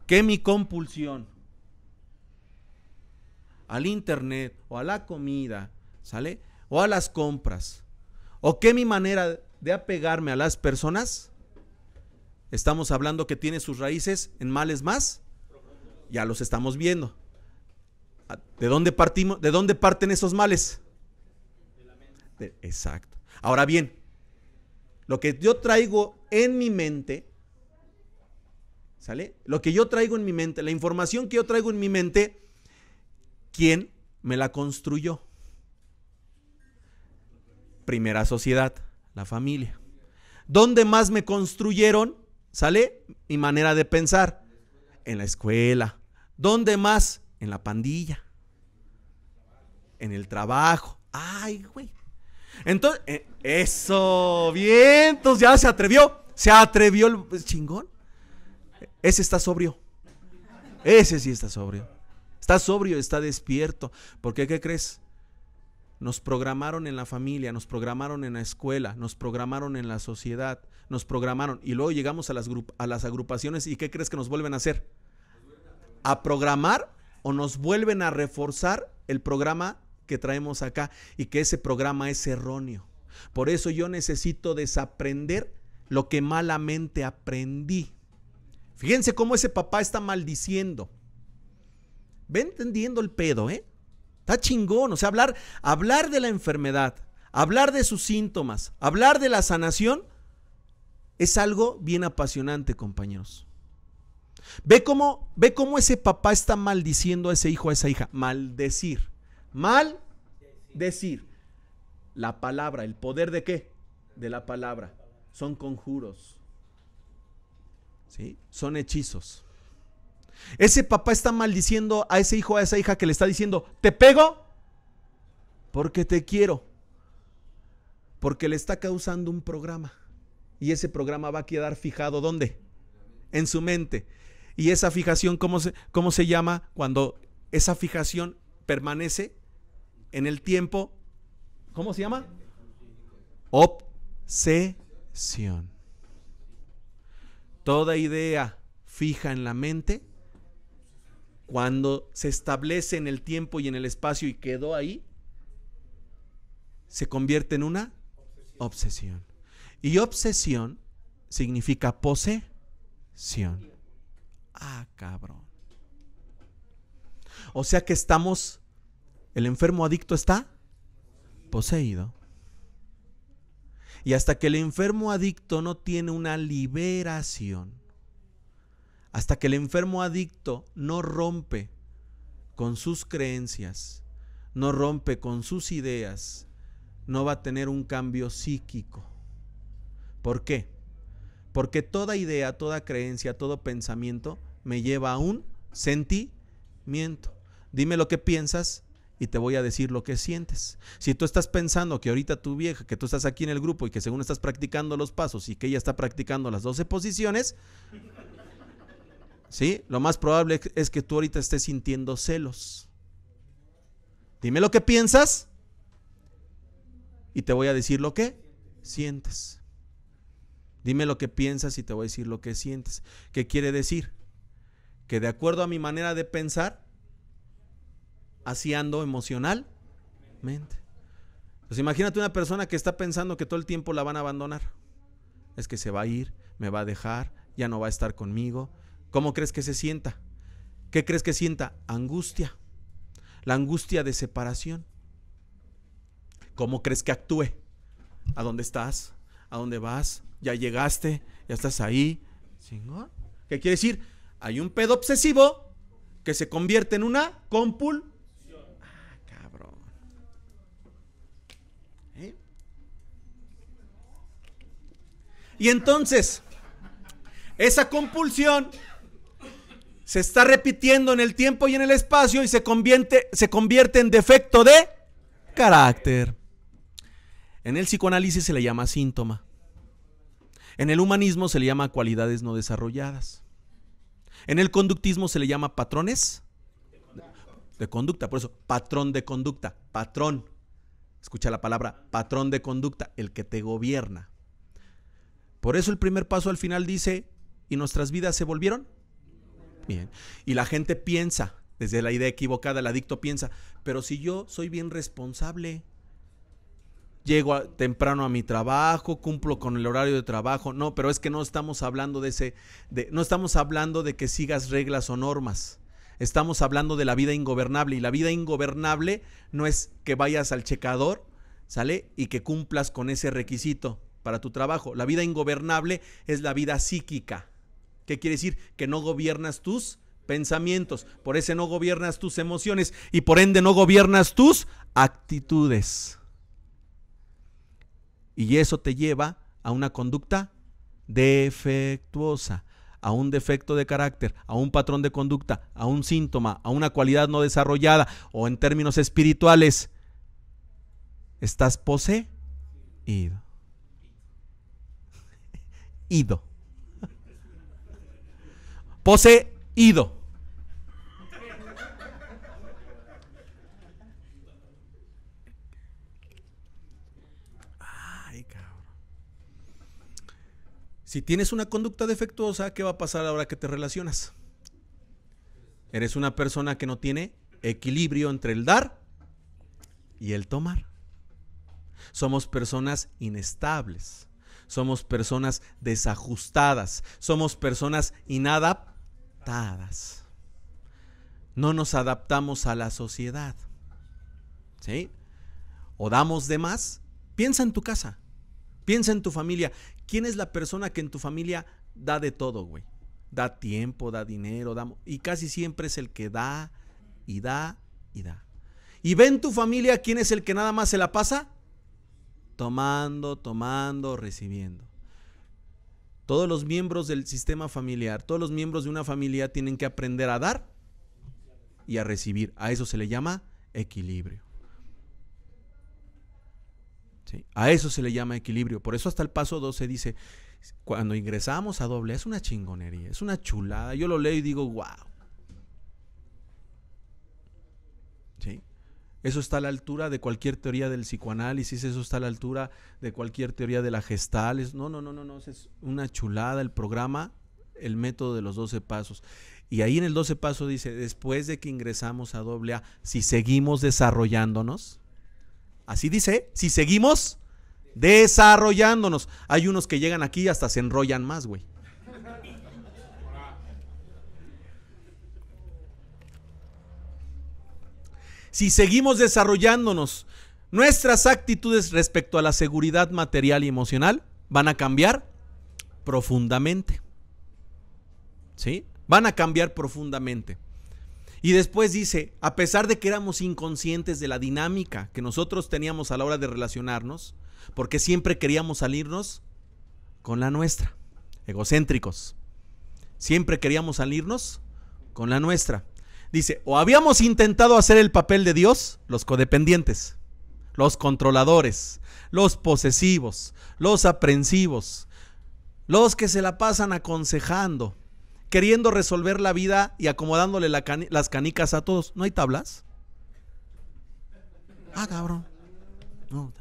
Speaker 1: que mi compulsión al internet o a la comida, ¿sale? O a las compras, o que mi manera de apegarme a las personas, estamos hablando que tiene sus raíces en males más, ya los estamos viendo. ¿De dónde partimos? ¿De dónde parten esos males? Exacto. Ahora bien, lo que yo traigo en mi mente, ¿sale? Lo que yo traigo en mi mente, la información que yo traigo en mi mente, ¿quién me la construyó? Primera sociedad, la familia. ¿Dónde más me construyeron? ¿Sale? Mi manera de pensar. En la escuela. ¿Dónde más? En la pandilla. En el trabajo. Ay, güey. Entonces, eso, bien, entonces ya se atrevió el chingón. Ese está sobrio. Ese sí está sobrio. Está sobrio, está despierto. Porque, ¿qué crees? Nos programaron en la familia, nos programaron en la escuela, nos programaron en la sociedad, nos programaron. Y luego llegamos a las agrupaciones y ¿qué crees que nos vuelven a hacer? A programar o nos vuelven a reforzar el programa que traemos acá y que ese programa es erróneo. Por eso yo necesito desaprender lo que malamente aprendí. Fíjense cómo ese papá está maldiciendo. Ve entendiendo el pedo, Está chingón, o sea, hablar de la enfermedad, hablar de sus síntomas, hablar de la sanación, es algo bien apasionante, compañeros. Ve cómo ese papá está maldiciendo a ese hijo, a esa hija. Maldecir. La palabra, ¿el poder de qué? De la palabra. Son conjuros. ¿Sí? Son hechizos. Ese papá está maldiciendo a ese hijo, a esa hija que le está diciendo, te pego porque te quiero. Porque le está causando un programa. Y ese programa va a quedar fijado, ¿dónde? En su mente. Y esa fijación, ¿cómo se llama? Cuando esa fijación permanece en el tiempo, ¿cómo se llama? Obsesión. Toda idea fija en la mente, cuando se establece en el tiempo y en el espacio y quedó ahí, se convierte en una obsesión. Y obsesión significa posesión. Ah, cabrón. O sea que el enfermo adicto está poseído. Y hasta que el enfermo adicto no tiene una liberación, hasta que el enfermo adicto no rompe con sus creencias, no rompe con sus ideas, no va a tener un cambio psíquico. ¿Por qué? Porque toda idea, toda creencia, todo pensamiento me lleva a un sentimiento. Dime lo que piensas y te voy a decir lo que sientes. Si tú estás pensando que ahorita tu vieja, que tú estás aquí en el grupo y que según estás practicando los pasos y que ella está practicando las 12 posiciones, ¿sí? Lo más probable es que tú ahorita estés sintiendo celos. Dime lo que piensas y te voy a decir lo que sientes. Dime lo que piensas y te voy a decir lo que sientes. ¿Qué quiere decir? Que de acuerdo a mi manera de pensar, así ando emocionalmente. Pues imagínate una persona que está pensando que todo el tiempo la van a abandonar. Es que se va a ir, me va a dejar, ya no va a estar conmigo. ¿Cómo crees que se sienta? ¿Qué crees que sienta? Angustia. La angustia de separación. ¿Cómo crees que actúe? ¿A dónde estás? ¿A dónde vas? ¿Ya llegaste? ¿Ya estás ahí? ¿Qué quiere decir? Hay un pedo obsesivo que se convierte en una compulsión. Ah, cabrón. Y entonces, esa compulsión se está repitiendo en el tiempo y en el espacio y se convierte en defecto de carácter. En el psicoanálisis se le llama síntoma. En el humanismo se le llama cualidades no desarrolladas. En el conductismo se le llama patrones de conducta. Por eso, patrón de conducta, patrón. Escucha la palabra patrón de conducta, el que te gobierna. Por eso el primer paso al final dice, ¿y nuestras vidas se volvieron? Bien. Y la gente piensa, desde la idea equivocada, el adicto piensa, pero si yo soy bien responsable, llego temprano a mi trabajo, cumplo con el horario de trabajo. No, pero es que no estamos hablando no estamos hablando de que sigas reglas o normas. Estamos hablando de la vida ingobernable, y la vida ingobernable no es que vayas al checador, ¿sale? Y que cumplas con ese requisito para tu trabajo. La vida ingobernable es la vida psíquica. ¿Qué quiere decir? Que no gobiernas tus pensamientos, por eso no gobiernas tus emociones y por ende no gobiernas tus actitudes. Y eso te lleva a una conducta defectuosa, a un defecto de carácter, a un patrón de conducta, a un síntoma, a una cualidad no desarrollada, o en términos espirituales, estás poseído. Poseído. Ay, cabrón. Si tienes una conducta defectuosa, ¿qué va a pasar ahora que te relacionas? Eres una persona que no tiene equilibrio entre el dar y el tomar. Somos personas inestables. Somos personas desajustadas. Somos personas inadaptadas. No nos adaptamos a la sociedad. ¿Sí? O damos de más. Piensa en tu casa. Piensa en tu familia. ¿Quién es la persona que en tu familia da de todo, güey? Da tiempo, da dinero, y casi siempre es el que da y da y da. Y ve en tu familia quién es el que nada más se la pasa tomando, recibiendo. Todos los miembros del sistema familiar, todos los miembros de una familia tienen que aprender a dar y a recibir. A eso se le llama equilibrio. ¿Sí? A eso se le llama equilibrio. Por eso hasta el paso 12 dice, cuando ingresamos a doble, es una chingonería, es una chulada. Yo lo leo y digo, wow. ¿Sí? Eso está a la altura de cualquier teoría del psicoanálisis, eso está a la altura de cualquier teoría de la Gestalt. No, es una chulada el programa, el método de los 12 pasos. Y ahí en el 12 paso dice, después de que ingresamos a AA, si seguimos desarrollándonos, así dice, si seguimos desarrollándonos. Hay unos que llegan aquí y hasta se enrollan más, güey. Si seguimos desarrollándonos, nuestras actitudes respecto a la seguridad material y emocional van a cambiar profundamente. ¿Sí? Van a cambiar profundamente. Y después dice, a pesar de que éramos inconscientes de la dinámica que nosotros teníamos a la hora de relacionarnos, porque siempre queríamos salirnos con la nuestra, egocéntricos. Siempre queríamos salirnos con la nuestra. Dice, o habíamos intentado hacer el papel de Dios, los codependientes, los controladores, los posesivos, los aprensivos, los que se la pasan aconsejando, queriendo resolver la vida y acomodándole las canicas a todos. ¿No hay tablas? Ah, cabrón. No.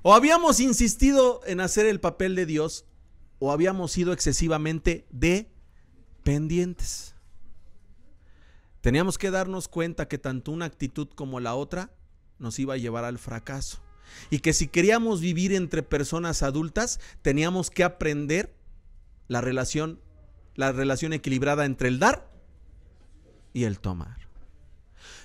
Speaker 1: O habíamos insistido en hacer el papel de Dios, o habíamos sido excesivamente dependientes. Teníamos que darnos cuenta que tanto una actitud como la otra nos iba a llevar al fracaso. Y que si queríamos vivir entre personas adultas, teníamos que aprender la relación equilibrada entre el dar y el tomar.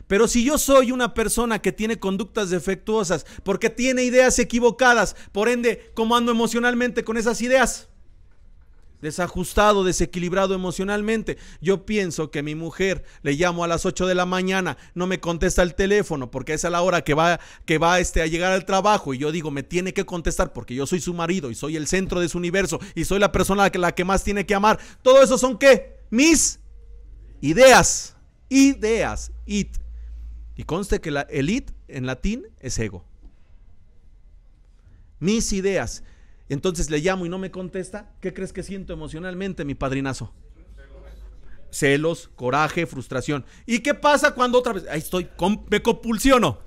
Speaker 1: Pero si yo soy una persona que tiene conductas defectuosas, porque tiene ideas equivocadas, por ende, ¿cómo ando emocionalmente con esas ideas? desajustado, desequilibrado emocionalmente. Yo pienso que mi mujer le llamo a las 8 de la mañana, no me contesta el teléfono porque esa es la hora que va a llegar al trabajo, y yo digo, me tiene que contestar porque yo soy su marido y soy el centro de su universo y soy la persona a la que más tiene que amar. Todo eso son ¿qué? Mis ideas. It. Y conste que el it en latín es ego. Mis ideas. Entonces le llamo y no me contesta. ¿Qué crees que siento emocionalmente, mi padrinazo? Celos, coraje, frustración. ¿Y qué pasa cuando otra vez? Ahí estoy, me compulsiono.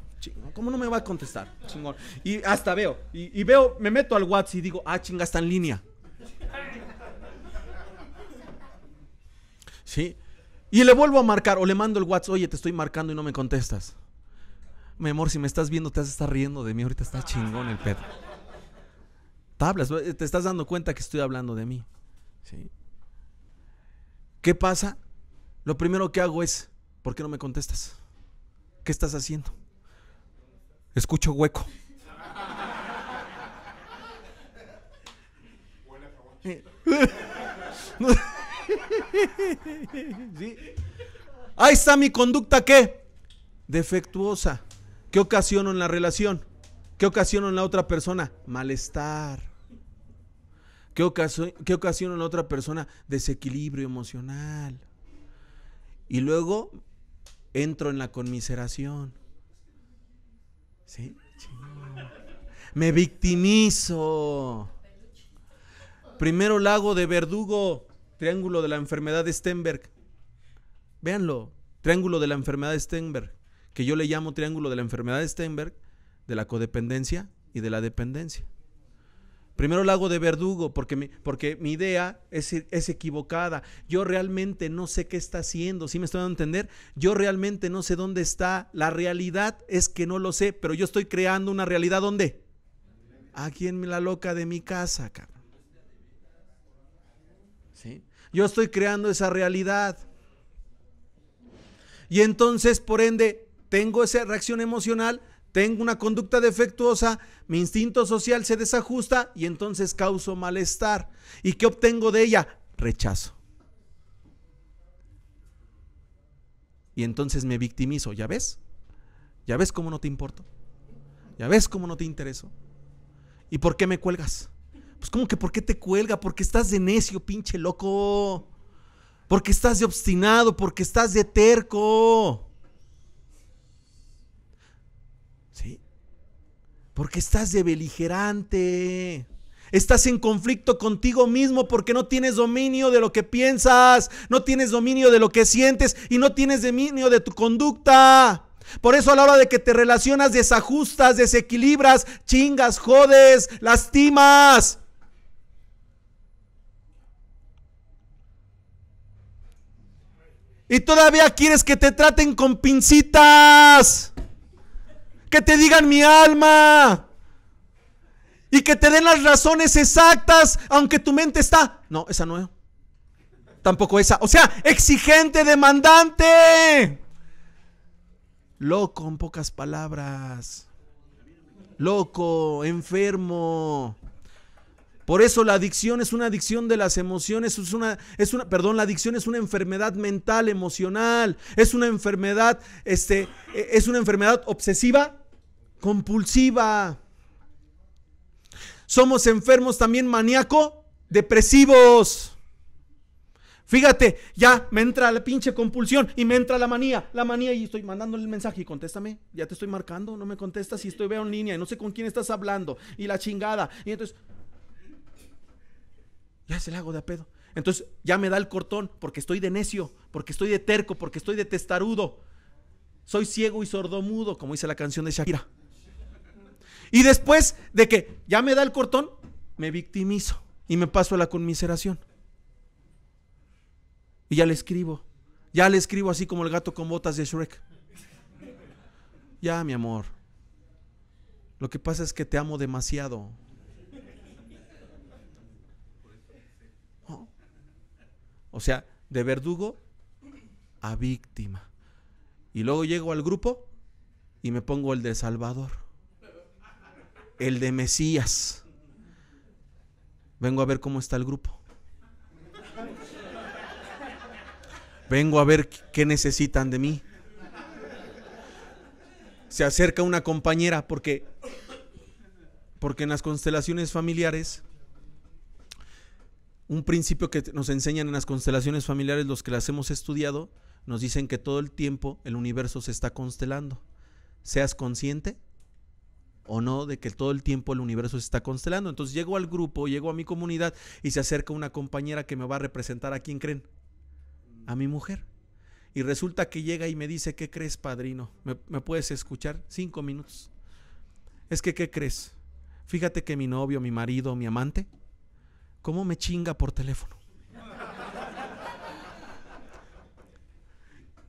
Speaker 1: ¿Cómo no me va a contestar? Chingón. Y hasta veo, y veo, me meto al WhatsApp y digo, chinga, está en línea. ¿Sí? Y le vuelvo a marcar o le mando el WhatsApp, oye, te estoy marcando y no me contestas. Mi amor, si me estás viendo, te has de estar riendo de mí, ahorita está chingón el pedo. Te estás dando cuenta que estoy hablando de mí. ¿Sí? ¿Qué pasa? Lo primero que hago es, ¿por qué no me contestas? ¿Qué estás haciendo? Escucho hueco. ¿Sí? Ahí está mi conducta, ¿qué? Defectuosa. ¿Qué ocasiono en la relación? ¿Qué ocasiono en la otra persona? Malestar. ¿Qué ocasiono en la otra persona? Desequilibrio emocional. Y luego entro en la conmiseración. ¿Sí? Me victimizo. Primero la hago de verdugo. Triángulo de la enfermedad de Sternberg. Véanlo. Triángulo de la enfermedad de Sternberg. Que yo le llamo triángulo de la enfermedad de Sternberg, de la codependencia y de la dependencia. Primero la hago de verdugo porque mi idea es equivocada. Yo realmente no sé qué está haciendo. ¿Sí me estoy dando a entender? Yo realmente no sé dónde está. La realidad es que no lo sé, pero yo estoy creando una realidad. ¿Dónde? Aquí en la loca de mi casa, cabrón. ¿Sí? Yo estoy creando esa realidad. Y entonces, por ende, tengo esa reacción emocional, tengo una conducta defectuosa, mi instinto social se desajusta y entonces causo malestar. ¿Y qué obtengo de ella? Rechazo. Y entonces me victimizo. ¿Ya ves? ¿Ya ves cómo no te importo? ¿Ya ves cómo no te intereso? ¿Y por qué me cuelgas? Pues ¿cómo que por qué te cuelga? Porque estás de necio, pinche loco. Porque estás de obstinado, porque estás de terco. ¿Sí? Porque estás de beligerante. Estás en conflicto contigo mismo porque no tienes dominio de lo que piensas, no tienes dominio de lo que sientes y no tienes dominio de tu conducta. Por eso a la hora de que te relacionas desajustas, desequilibras, chingas, jodes, lastimas. Y todavía quieres que te traten con pincitas. Que te digan mi alma. Y que te den las razones exactas, aunque tu mente está, no, esa no es. Tampoco esa. O sea, exigente, demandante. Loco, en pocas palabras. Loco, enfermo. Por eso la adicción es una adicción de las emociones, la adicción es una enfermedad mental, emocional, es una enfermedad obsesiva, compulsiva. Somos enfermos también maníaco-depresivos. Fíjate, ya me entra la pinche compulsión y me entra la manía y estoy mandándole el mensaje y contéstame, ya te estoy marcando, no me contestas y veo en línea y no sé con quién estás hablando y la chingada. Y entonces ya se la hago de a pedo. Entonces ya me da el cortón porque estoy de necio, porque estoy de terco, porque estoy de testarudo. Soy ciego y sordomudo, como dice la canción de Shakira. Y después de que ya me da el cortón, me victimizo y me paso a la conmiseración. Y ya le escribo así como el gato con botas de Shrek. Ya, mi amor, lo que pasa es que te amo demasiado. O sea, de verdugo a víctima. Y luego llego al grupo y me pongo el de Salvador, el de Mesías. Vengo a ver cómo está el grupo. Vengo a ver qué necesitan de mí. Se acerca una compañera porque en las constelaciones familiares, un principio que nos enseñan en las constelaciones familiares, los que las hemos estudiado, nos dicen que todo el tiempo el universo se está constelando. Seas consciente o no de que todo el tiempo el universo se está constelando. Entonces llego al grupo, llego a mi comunidad y se acerca una compañera que me va a representar. ¿A quién creen? A mi mujer. Y resulta que llega y me dice: ¿qué crees, padrino? ¿Me puedes escuchar? 5 minutos. Es que, ¿qué crees? Fíjate que mi novio, mi marido, mi amante, ¿cómo me chinga por teléfono?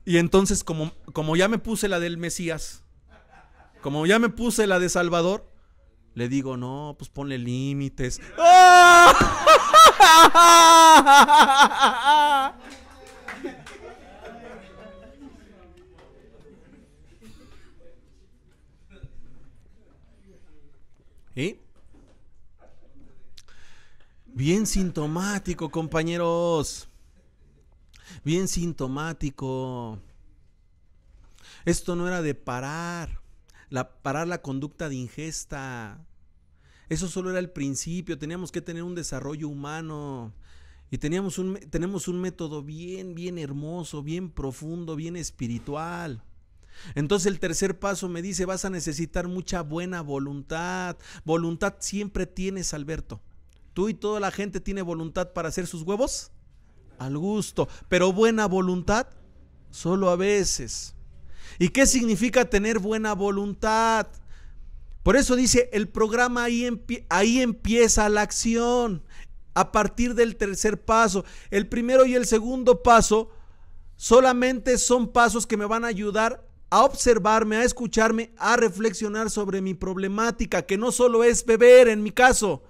Speaker 1: Y entonces, como ya me puse la del Mesías, como ya me puse la de Salvador, le digo: no, pues ponle límites. ¿Y? Bien sintomático, compañeros. Bien sintomático. Esto no era de parar la conducta de ingesta. Eso solo era el principio. Teníamos que tener un desarrollo humano. Y tenemos un método bien hermoso, bien profundo, bien espiritual. Entonces el tercer paso me dice: vas a necesitar mucha buena voluntad. Voluntad siempre tienes, Alberto. Tú y toda la gente tiene voluntad para hacer sus huevos al gusto, pero buena voluntad solo a veces. ¿Y qué significa tener buena voluntad? Por eso dice el programa, ahí empieza la acción, a partir del tercer paso. El primero y el segundo paso solamente son pasos que me van a ayudar a observarme, a escucharme, a reflexionar sobre mi problemática, que no solo es beber en mi caso,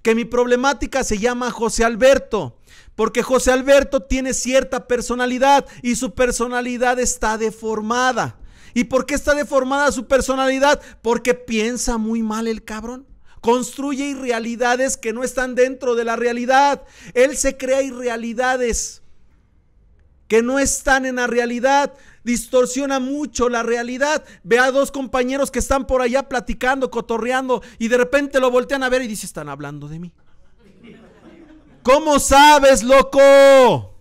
Speaker 1: que mi problemática se llama José Alberto, porque José Alberto tiene cierta personalidad y su personalidad está deformada. ¿Y por qué está deformada su personalidad? Porque piensa muy mal el cabrón. Construye irrealidades que no están dentro de la realidad. Él se crea irrealidades que no están en la realidad. Distorsiona mucho la realidad. Ve a dos compañeros que están por allá platicando, cotorreando, y de repente lo voltean a ver y dice: están hablando de mí. ¿Cómo sabes, loco?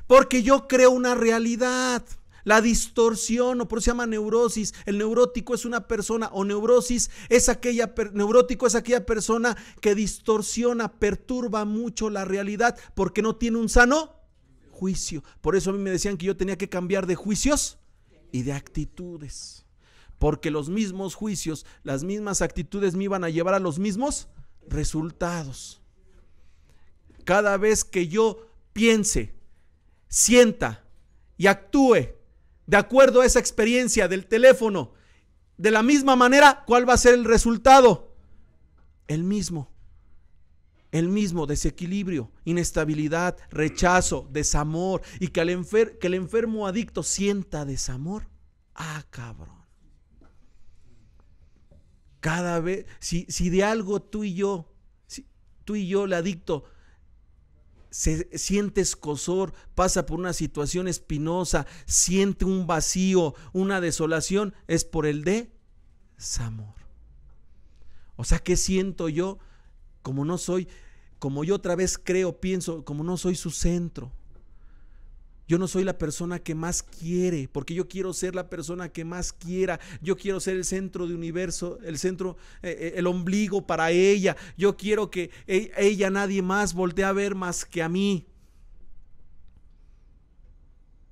Speaker 1: Porque yo creo una realidad, la distorsiono, por eso se llama neurosis. El neurótico es una persona, o neurosis es neurótico es aquella persona que distorsiona, perturba mucho la realidad porque no tiene un sano juicio. Por eso a mí me decían que yo tenía que cambiar de juicios y de actitudes, porque los mismos juicios, las mismas actitudes me iban a llevar a los mismos resultados. Cada vez que yo piense, sienta y actúe de acuerdo a esa experiencia del teléfono, de la misma manera, ¿cuál va a ser el resultado? El mismo desequilibrio, inestabilidad, rechazo, desamor, y que el enfermo adicto sienta desamor. Ah, cabrón. Cada vez, si de algo tú y yo, el adicto, siente escozor, pasa por una situación espinosa, siente un vacío, una desolación, es por el desamor. O sea, ¿qué siento yo? Como yo otra vez creo, pienso, como no soy su centro. Yo no soy la persona que más quiere, porque yo quiero ser la persona que más quiera. Yo quiero ser el centro del universo, el centro, el ombligo para ella. Yo quiero que ella, nadie más, voltee a ver más que a mí.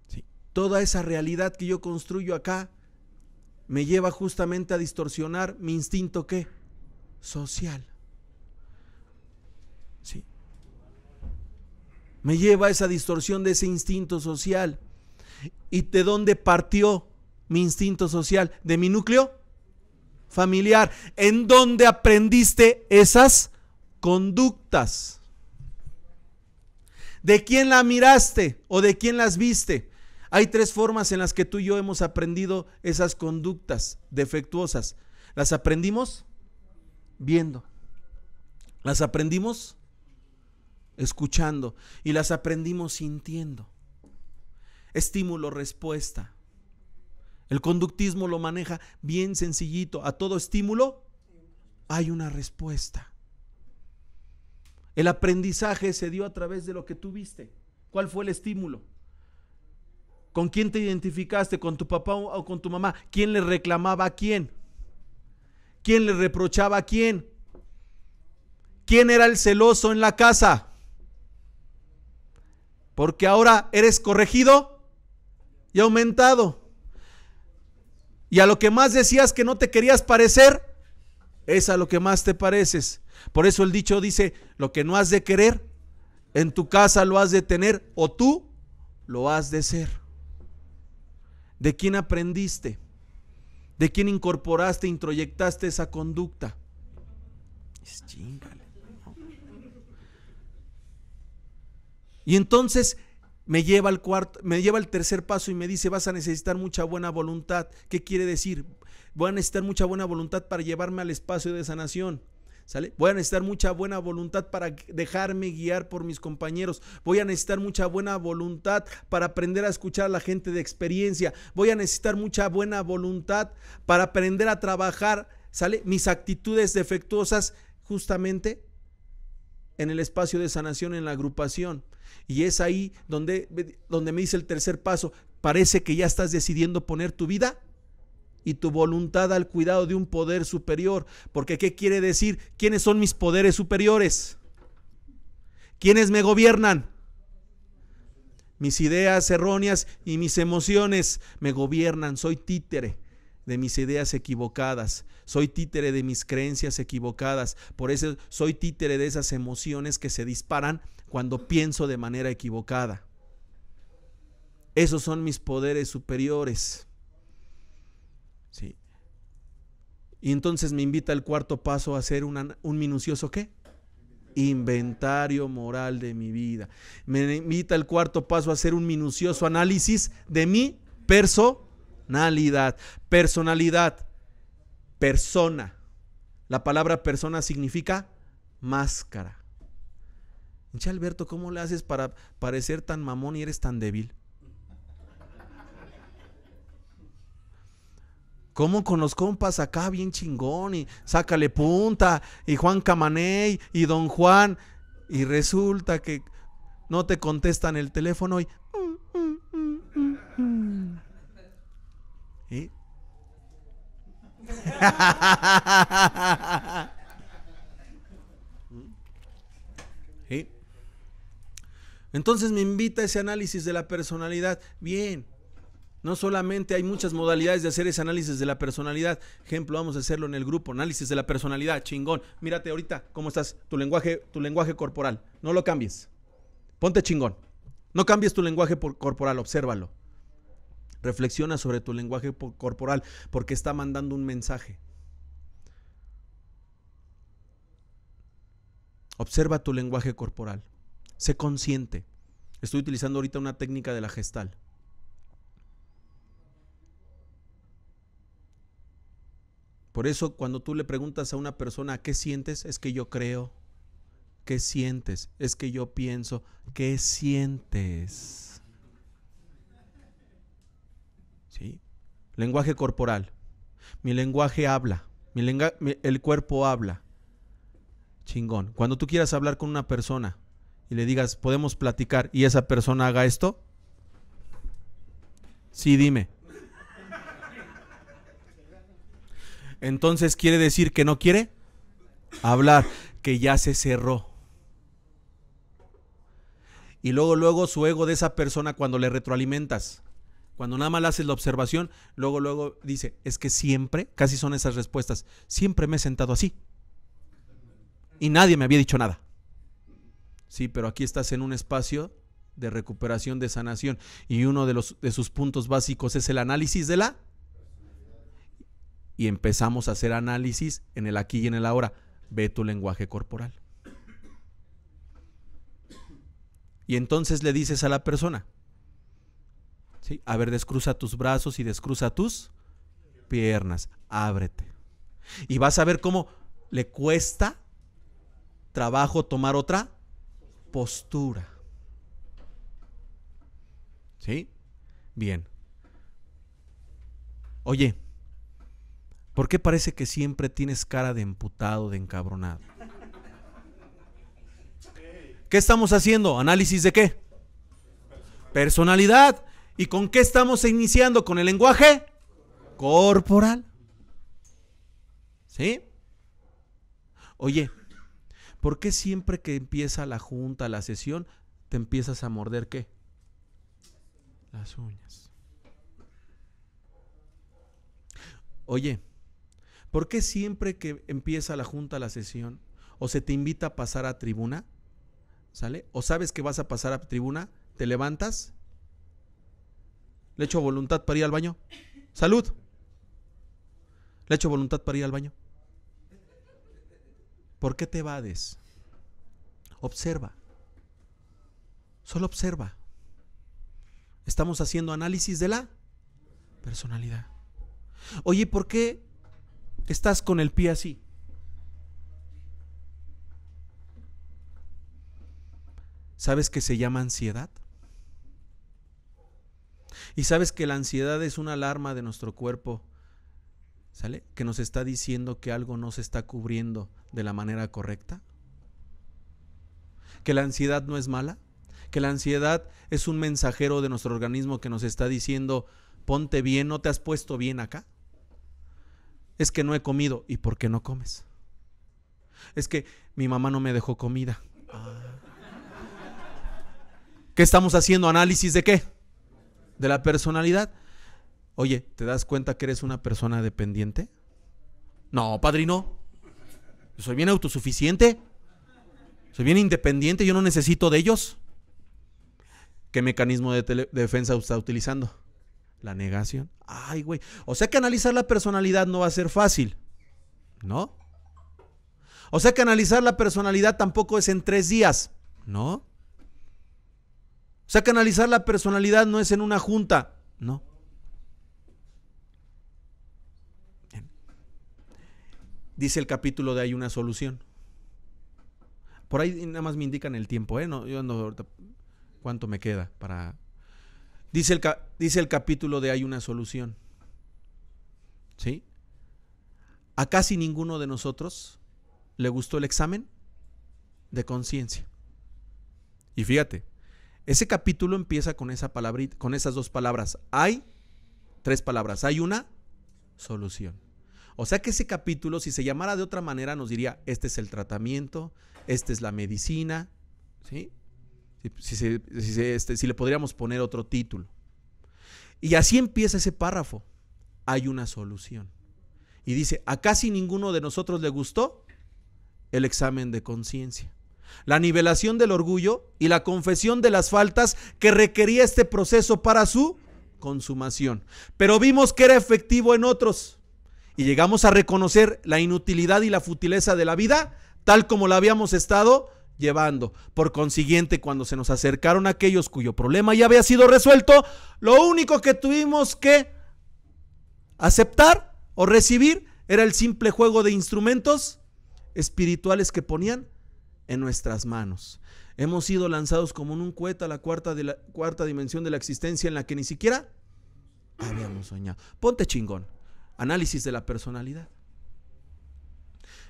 Speaker 1: Sí. Toda esa realidad que yo construyo acá me lleva justamente a distorsionar mi instinto, ¿qué? Social. Sí. Me lleva a esa distorsión de ese instinto social. ¿Y de dónde partió mi instinto social? De mi núcleo familiar. ¿En dónde aprendiste esas conductas? ¿De quién la miraste o de quién las viste? Hay 3 formas en las que tú y yo hemos aprendido esas conductas defectuosas. Las aprendimos viendo. Las aprendimos escuchando, y las aprendimos sintiendo. Estímulo-respuesta. El conductismo lo maneja bien sencillito. A todo estímulo hay una respuesta. El aprendizaje se dio a través de lo que tú viste. ¿Cuál fue el estímulo? ¿Con quién te identificaste? ¿Con tu papá o con tu mamá? ¿Quién le reclamaba a quién? ¿Quién le reprochaba a quién? ¿Quién era el celoso en la casa? Porque ahora eres corregido y aumentado. Y a lo que más decías que no te querías parecer, es a lo que más te pareces. Por eso el dicho dice, lo que no has de querer, en tu casa lo has de tener, o tú lo has de ser. ¿De quién aprendiste? ¿De quién incorporaste, introyectaste esa conducta? Es chingale, ¿no? Y entonces me lleva al tercer paso y me dice, vas a necesitar mucha buena voluntad. ¿Qué quiere decir? Voy a necesitar mucha buena voluntad para llevarme al espacio de sanación. ¿Sale? Voy a necesitar mucha buena voluntad para dejarme guiar por mis compañeros. Voy a necesitar mucha buena voluntad para aprender a escuchar a la gente de experiencia. Voy a necesitar mucha buena voluntad para aprender a trabajar, ¿sale?, mis actitudes defectuosas justamente en el espacio de sanación, en la agrupación. Y es ahí donde me dice el tercer paso, parece que ya estás decidiendo poner tu vida y tu voluntad al cuidado de un poder superior. Porque ¿qué quiere decir? ¿Quiénes son mis poderes superiores? ¿Quiénes me gobiernan? Mis ideas erróneas y mis emociones me gobiernan. Soy títere de mis ideas equivocadas. Soy títere de mis creencias equivocadas. Por eso soy títere de esas emociones que se disparan cuando pienso de manera equivocada. Esos son mis poderes superiores. Sí. Y entonces me invita al cuarto paso a hacer un minucioso ¿qué? Inventario moral de mi vida. Me invita al cuarto paso a hacer un minucioso análisis de mi personalidad. Personalidad, persona. La palabra persona significa máscara. Che, Alberto, ¿cómo le haces para parecer tan mamón y eres tan débil? ¿Cómo con los compas acá bien chingón y sácale punta y Juan Camaney y don Juan, y resulta que no te contestan el teléfono y ¿sí? ¿Sí? Entonces me invita a ese análisis de la personalidad. Bien. No solamente hay muchas modalidades de hacer ese análisis de la personalidad. Ejemplo, vamos a hacerlo en el grupo. Análisis de la personalidad, chingón. Mírate ahorita cómo estás, tu lenguaje corporal. No lo cambies. Ponte chingón. No cambies tu lenguaje corporal, obsérvalo. Reflexiona sobre tu lenguaje corporal porque está mandando un mensaje. Observa tu lenguaje corporal. Sé consciente. Estoy utilizando ahorita una técnica de la Gestalt. Por eso cuando tú le preguntas a una persona ¿qué sientes? Es que yo creo. ¿Qué sientes? Es que yo pienso. ¿Qué sientes? ¿Sí? Lenguaje corporal. Mi lenguaje habla. El cuerpo habla. Chingón. Cuando tú quieras hablar con una persona y le digas, podemos platicar, y esa persona haga esto. Sí, dime. Entonces quiere decir que no quiere hablar, que ya se cerró. Y luego su ego de esa persona, cuando le retroalimentas, cuando nada más le haces la observación, luego dice, es que siempre, casi son esas respuestas, siempre me he sentado así y nadie me había dicho nada. Sí, pero aquí estás en un espacio de recuperación, de sanación, y uno de sus puntos básicos es el análisis de la. Y empezamos a hacer análisis en el aquí y en el ahora. Ve tu lenguaje corporal. Y entonces le dices a la persona, ¿sí? A ver, descruza tus brazos y descruza tus piernas. Ábrete. Y vas a ver cómo le cuesta trabajo tomar otra postura. ¿Sí? Bien. Oye, ¿por qué parece que siempre tienes cara de emputado, de encabronado? ¿Qué estamos haciendo? ¿Análisis de qué? Personalidad. ¿Y con qué estamos iniciando? ¿Con el lenguaje corporal? ¿Sí? Oye, ¿por qué siempre que empieza la junta, la sesión, te empiezas a morder qué? Las uñas. Oye, ¿por qué siempre que empieza la junta, la sesión, o se te invita a pasar a tribuna, ¿sale? O sabes que vas a pasar a tribuna, te levantas, le echo voluntad para ir al baño? Salud. Le echo voluntad para ir al baño. ¿Por qué te evades? Observa. Solo observa. Estamos haciendo análisis de la personalidad. Oye, ¿por qué estás con el pie así? ¿Sabes que se llama ansiedad? ¿Y sabes que la ansiedad es una alarma de nuestro cuerpo, ¿sale? Que nos está diciendo que algo no se está cubriendo de la manera correcta? ¿Que la ansiedad no es mala? ¿Que la ansiedad es un mensajero de nuestro organismo que nos está diciendo, ponte bien, no te has puesto bien acá? Es que no he comido. ¿Y por qué no comes? Es que mi mamá no me dejó comida. ¿Qué estamos haciendo? ¿Análisis de qué? De la personalidad. Oye, ¿te das cuenta que eres una persona dependiente? No, padrino. Yo soy bien autosuficiente. Soy bien independiente. Yo no necesito de ellos. ¿Qué mecanismo de defensa está utilizando? La negación. Ay, güey. O sea que analizar la personalidad no va a ser fácil, ¿no? O sea que analizar la personalidad tampoco es en 3 días, ¿no? O sea que analizar la personalidad no es en una junta, ¿no? Bien. Dice el capítulo de Hay una solución. Por ahí nada más me indican el tiempo, ¿eh? No, yo ando ahorita, ¿cuánto me queda para...? Dice el capítulo de Hay una solución. ¿Sí? A casi ninguno de nosotros le gustó el examen de conciencia. Y fíjate, ese capítulo empieza con esa palabrita, con esas 2 palabras. Hay 3 palabras. Hay una solución. O sea que ese capítulo, si se llamara de otra manera, nos diría, este es el tratamiento, esta es la medicina, ¿sí? Si le podríamos poner otro título. Y así empieza ese párrafo. Hay una solución. Y dice, a casi ninguno de nosotros le gustó el examen de conciencia, la nivelación del orgullo y la confesión de las faltas que requería este proceso para su consumación. Pero vimos que era efectivo en otros y llegamos a reconocer la inutilidad y la futileza de la vida tal como la habíamos estado llevando. Por consiguiente, cuando se nos acercaron aquellos cuyo problema ya había sido resuelto, lo único que tuvimos que aceptar o recibir era el simple juego de instrumentos espirituales que ponían en nuestras manos. Hemos sido lanzados como en un cohete a la cuarta dimensión de la existencia en la que ni siquiera habíamos soñado. Ponte chingón. Análisis de la personalidad.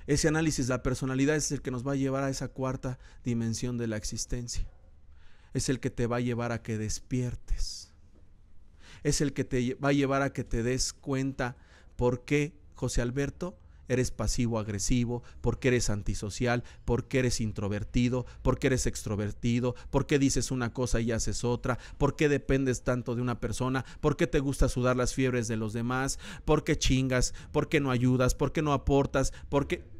Speaker 1: Ese análisis de la personalidad es el que nos va a llevar a esa 4ª dimensión de la existencia. Es el que te va a llevar a que despiertes. Es el que te va a llevar a que te des cuenta por qué, José Alberto, eres pasivo-agresivo, por qué eres antisocial, por qué eres introvertido, por qué eres extrovertido, por qué dices una cosa y haces otra, por qué dependes tanto de una persona, por qué te gusta sudar las fiebres de los demás, por qué chingas, por qué no ayudas, por qué no aportas, por qué...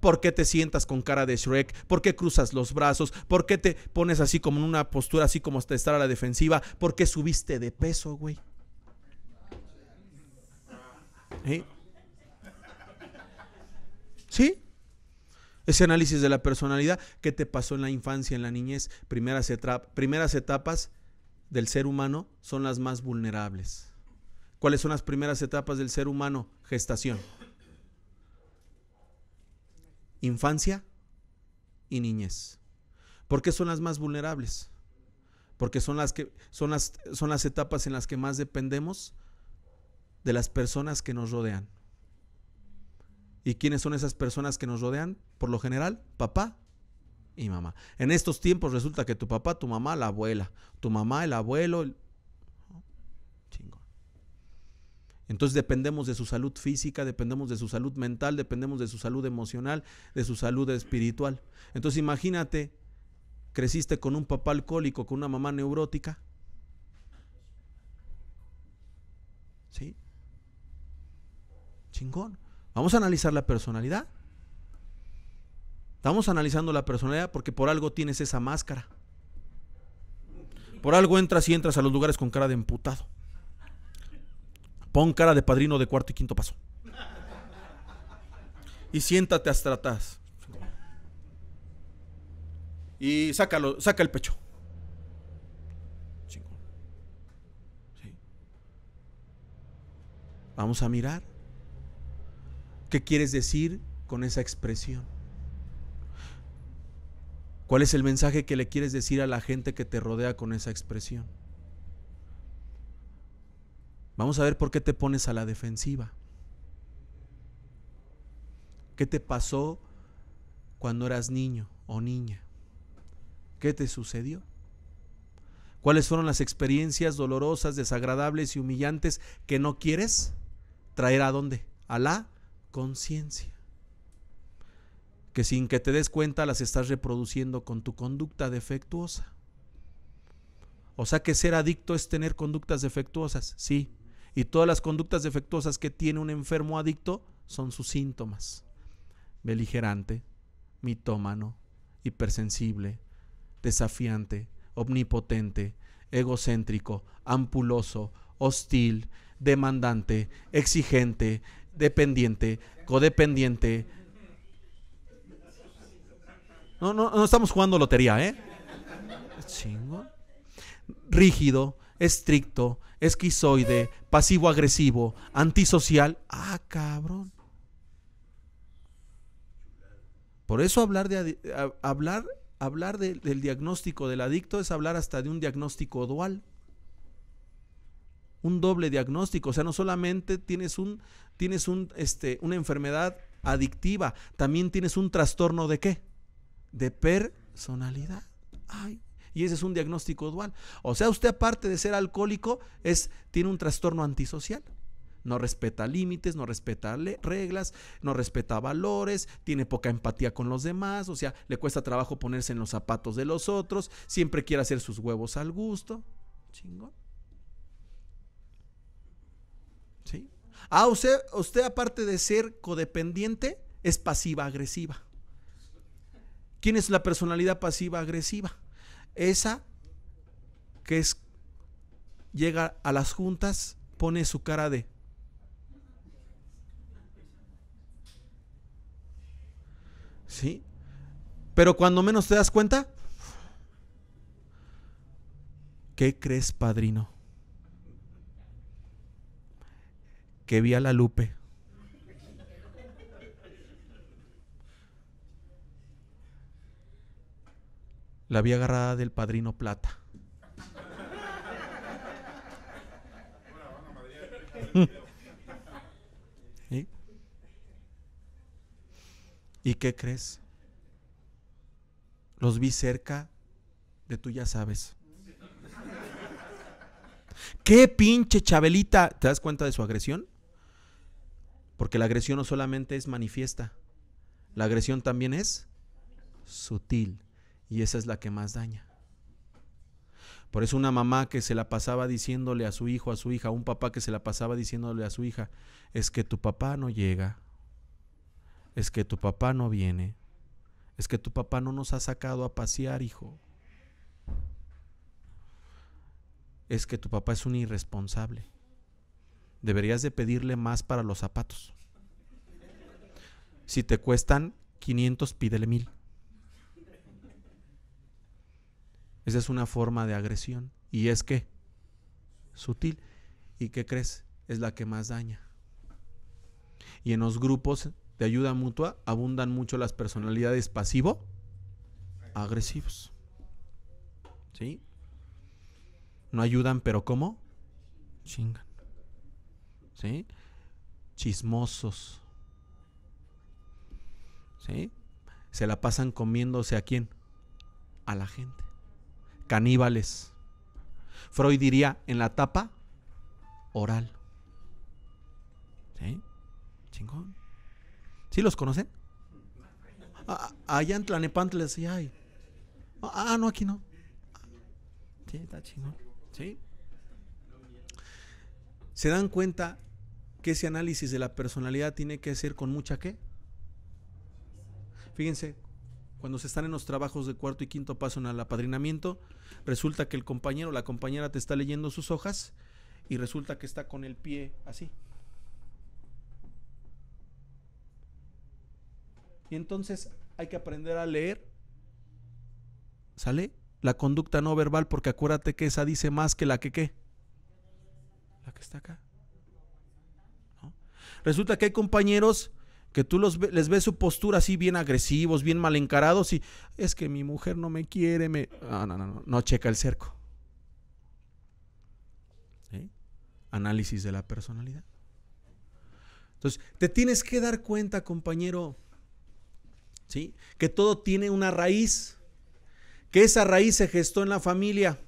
Speaker 1: ¿Por qué te sientas con cara de Shrek? ¿Por qué cruzas los brazos? ¿Por qué te pones así como en una postura así como hasta estar a la defensiva? ¿Por qué subiste de peso, güey? ¿Eh? ¿Sí? Ese análisis de la personalidad, ¿qué te pasó en la infancia, en la niñez? Primeras etapas del ser humano son las más vulnerables. ¿Cuáles son las primeras etapas del ser humano? Gestación, infancia y niñez. ¿Por qué son las más vulnerables? Porque son las etapas en las que más dependemos de las personas que nos rodean. ¿Y quiénes son esas personas que nos rodean? Por lo general, papá y mamá. En estos tiempos resulta que tu papá, tu mamá, la abuela, tu mamá, el abuelo, chingón. Entonces dependemos de su salud física, dependemos de su salud mental, dependemos de su salud emocional, de su salud espiritual. Entonces imagínate, creciste con un papá alcohólico, con una mamá neurótica. ¿Sí? Chingón. Vamos a analizar la personalidad. Estamos analizando la personalidad porque por algo tienes esa máscara. Por algo entras a los lugares con cara de emputado. Pon cara de padrino de cuarto y quinto paso. Y siéntate hasta atrás. Y saca el pecho. Chingón. ¿Sí? Vamos a mirar. ¿Qué quieres decir con esa expresión? ¿Cuál es el mensaje que le quieres decir a la gente que te rodea con esa expresión? Vamos a ver por qué te pones a la defensiva. ¿Qué te pasó cuando eras niño o niña? ¿Qué te sucedió? ¿Cuáles fueron las experiencias dolorosas, desagradables y humillantes que no quieres traer a dónde? A la conciencia. Que sin que te des cuenta las estás reproduciendo con tu conducta defectuosa. O sea que ser adicto es tener conductas defectuosas, sí. Y todas las conductas defectuosas que tiene un enfermo adicto son sus síntomas. Beligerante, mitómano, hipersensible, desafiante, omnipotente, egocéntrico, ampuloso, hostil, demandante, exigente, dependiente, codependiente. No estamos jugando lotería, ¿eh? Chingo. Rígido, estricto, esquizoide, pasivo-agresivo, antisocial. Ah, cabrón. Por eso hablar del diagnóstico del adicto es hablar hasta de un diagnóstico dual. Un doble diagnóstico. O sea, no solamente tienes una enfermedad adictiva, también tienes un trastorno ¿de qué? De personalidad. Ay, y ese es un diagnóstico dual. O sea, usted aparte de ser alcohólico, tiene un trastorno antisocial. No respeta límites, no respeta reglas, no respeta valores, tiene poca empatía con los demás, o sea, le cuesta trabajo ponerse en los zapatos de los otros, siempre quiere hacer sus huevos al gusto. Chingón. ¿Sí? Ah, usted aparte de ser codependiente, es pasiva-agresiva. ¿Quién es la personalidad pasiva-agresiva? Esa que llega a las juntas, pone su cara de ¿sí? Pero cuando menos te das cuenta, ¿qué crees, padrino? Que vi a la Lupe. La vi agarrada del padrino Plata. ¿Sí? ¿Y qué crees? Los vi cerca de tú ya sabes. ¿Qué pinche Chabelita? ¿Te das cuenta de su agresión? Porque la agresión no solamente es manifiesta, la agresión también es sutil. Y esa es la que más daña. Por eso una mamá que se la pasaba diciéndole a su hijo, a su hija, un papá que se la pasaba diciéndole a su hija, es que tu papá no llega, es que tu papá no viene, es que tu papá no nos ha sacado a pasear, hijo, es que tu papá es un irresponsable, deberías de pedirle más para los zapatos. Si te cuestan 500, pídele 1000. Esa es una forma de agresión. ¿Y es qué? Sutil. ¿Y qué crees? Es la que más daña. Y en los grupos de ayuda mutua abundan mucho las personalidades pasivo-agresivos. ¿Sí? No ayudan, pero ¿cómo? Chingan. ¿Sí? Chismosos. ¿Sí? Se la pasan comiéndose ¿a quién? A la gente. Caníbales. Freud diría en la etapa oral. ¿Sí? Chingón. ¿Sí los conocen? Allá en Tlanepantla les decía, ay. No, aquí no. Sí, está chingón. ¿Sí? ¿Se dan cuenta que ese análisis de la personalidad tiene que ser con mucha qué? Fíjense, cuando se están en los trabajos de cuarto y quinto paso en el apadrinamiento, resulta que el compañero o la compañera te está leyendo sus hojas y resulta que está con el pie así. Y entonces hay que aprender a leer, ¿sale? La conducta no verbal, porque acuérdate que esa dice más que la que ¿qué? La que está acá, ¿no? Resulta que hay compañeros que tú les ves su postura así bien agresivos, bien mal encarados y es que mi mujer no me quiere, no checa el cerco. ¿Sí? Análisis de la personalidad. Entonces, te tienes que dar cuenta, compañero, ¿sí? Que todo tiene una raíz, que esa raíz se gestó en la familia,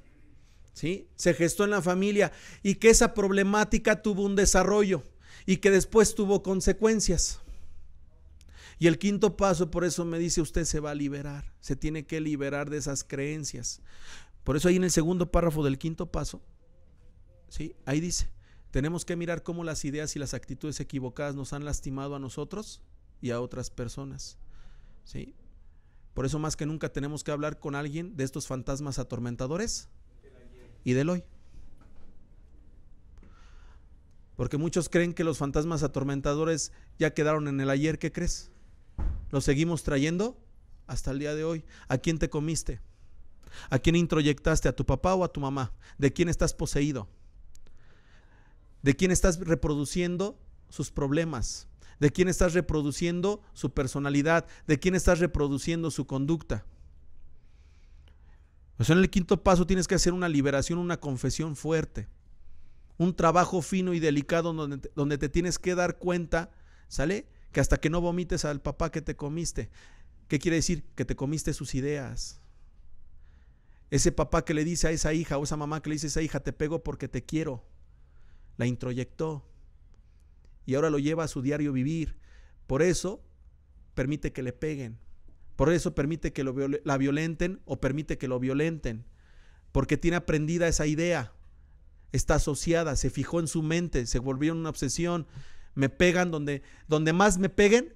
Speaker 1: ¿sí? Se gestó en la familia y que esa problemática tuvo un desarrollo y que después tuvo consecuencias. Y el quinto paso, por eso me dice, usted se va a liberar, se tiene que liberar de esas creencias. Por eso ahí en el segundo párrafo del quinto paso, ¿sí? Ahí dice, tenemos que mirar cómo las ideas y las actitudes equivocadas nos han lastimado a nosotros y a otras personas, ¿sí? Por eso más que nunca tenemos que hablar con alguien de estos fantasmas atormentadores y del hoy. Porque muchos creen que los fantasmas atormentadores ya quedaron en el ayer. ¿Qué crees? Los seguimos trayendo hasta el día de hoy. ¿A quién te comiste? ¿A quién introyectaste? ¿A tu papá o a tu mamá? ¿De quién estás poseído? ¿De quién estás reproduciendo sus problemas? ¿De quién estás reproduciendo su personalidad? ¿De quién estás reproduciendo su conducta? Pues en el quinto paso tienes que hacer una liberación, una confesión fuerte, un trabajo fino y delicado donde te tienes que dar cuenta, ¿sale? Que hasta que no vomites al papá que te comiste. ¿Qué quiere decir? Que te comiste sus ideas. Ese papá que le dice a esa hija o esa mamá que le dice a esa hija, te pego porque te quiero, la introyectó y ahora lo lleva a su diario vivir. Por eso permite que le peguen, por eso permite que la violenten o permite que lo violenten, porque tiene aprendida esa idea, está asociada, se fijó en su mente, se volvió una obsesión. Me pegan donde más me peguen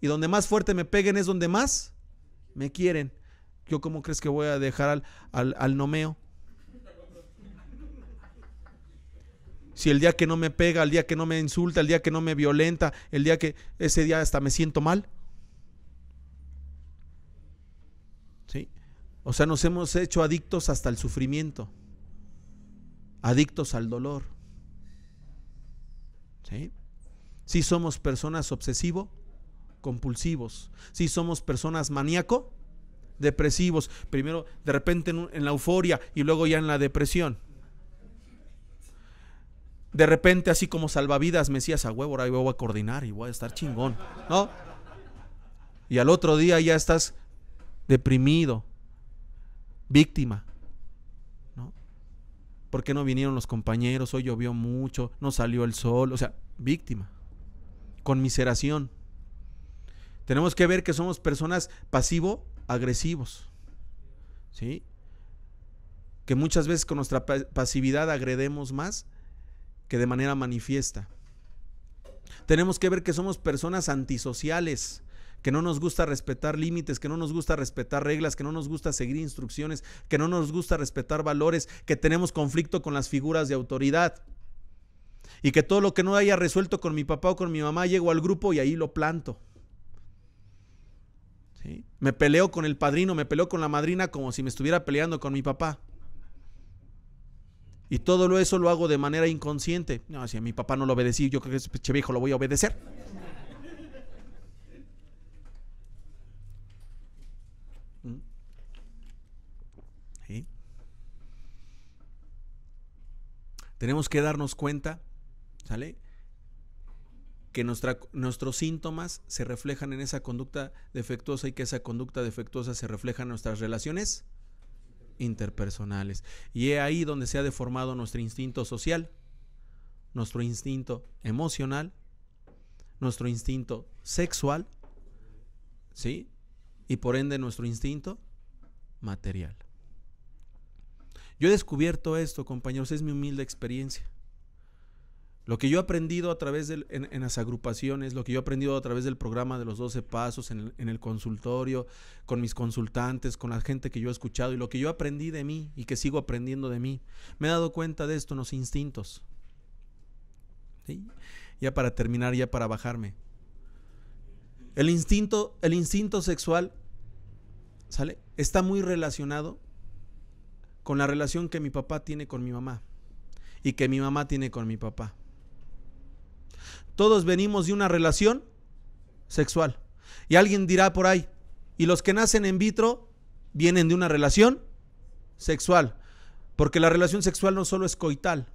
Speaker 1: y donde más fuerte me peguen es donde más me quieren. ¿Yo cómo crees que voy a dejar al nomeo? Si el día que no me pega, el día que no me insulta, el día que no me violenta, el día que ese día hasta me siento mal. ¿Sí? O sea, nos hemos hecho adictos hasta el sufrimiento, adictos al dolor. ¿Sí? Sí somos personas obsesivo-compulsivos. Sí somos personas maníaco-depresivos. Primero, de repente en la euforia y luego ya en la depresión. De repente, así como salvavidas, me decías, a huevo, ahora voy a coordinar y voy a estar chingón, ¿no? Y al otro día ya estás deprimido, víctima, ¿no? ¿Por qué no vinieron los compañeros? Hoy llovió mucho, no salió el sol. O sea, víctima, conmiseración. Tenemos que ver que somos personas pasivo-agresivos, ¿sí? Que muchas veces con nuestra pasividad agredemos más que de manera manifiesta. Tenemos que ver que somos personas antisociales, que no nos gusta respetar límites, que no nos gusta respetar reglas, que no nos gusta seguir instrucciones, que no nos gusta respetar valores, que tenemos conflicto con las figuras de autoridad y que todo lo que no haya resuelto con mi papá o con mi mamá llego al grupo y ahí lo planto. ¿Sí? Me peleo con el padrino, me peleo con la madrina como si me estuviera peleando con mi papá. Y todo eso lo hago de manera inconsciente. No, si a mi papá no lo obedecí, yo creo que ese pinche viejo lo voy a obedecer. ¿Sí? Tenemos que darnos cuenta, ¿sale?, que nuestros síntomas se reflejan en esa conducta defectuosa y que esa conducta defectuosa se refleja en nuestras relaciones interpersonales. Y es ahí donde se ha deformado nuestro instinto social, nuestro instinto emocional, nuestro instinto sexual, ¿sí?, y por ende nuestro instinto material. Yo he descubierto esto, compañeros, es mi humilde experiencia. Lo que yo he aprendido a través en las agrupaciones, lo que yo he aprendido a través del programa de los 12 pasos, en el consultorio, con mis consultantes, con la gente que yo he escuchado, y lo que yo aprendí de mí y que sigo aprendiendo de mí, me he dado cuenta de esto en los instintos. ¿Sí? Ya para terminar, ya para bajarme. El instinto sexual, ¿sale?, está muy relacionado con la relación que mi papá tiene con mi mamá y que mi mamá tiene con mi papá. Todos venimos de una relación sexual. Y alguien dirá por ahí, y los que nacen en vitro vienen de una relación sexual, porque la relación sexual no solo es coital.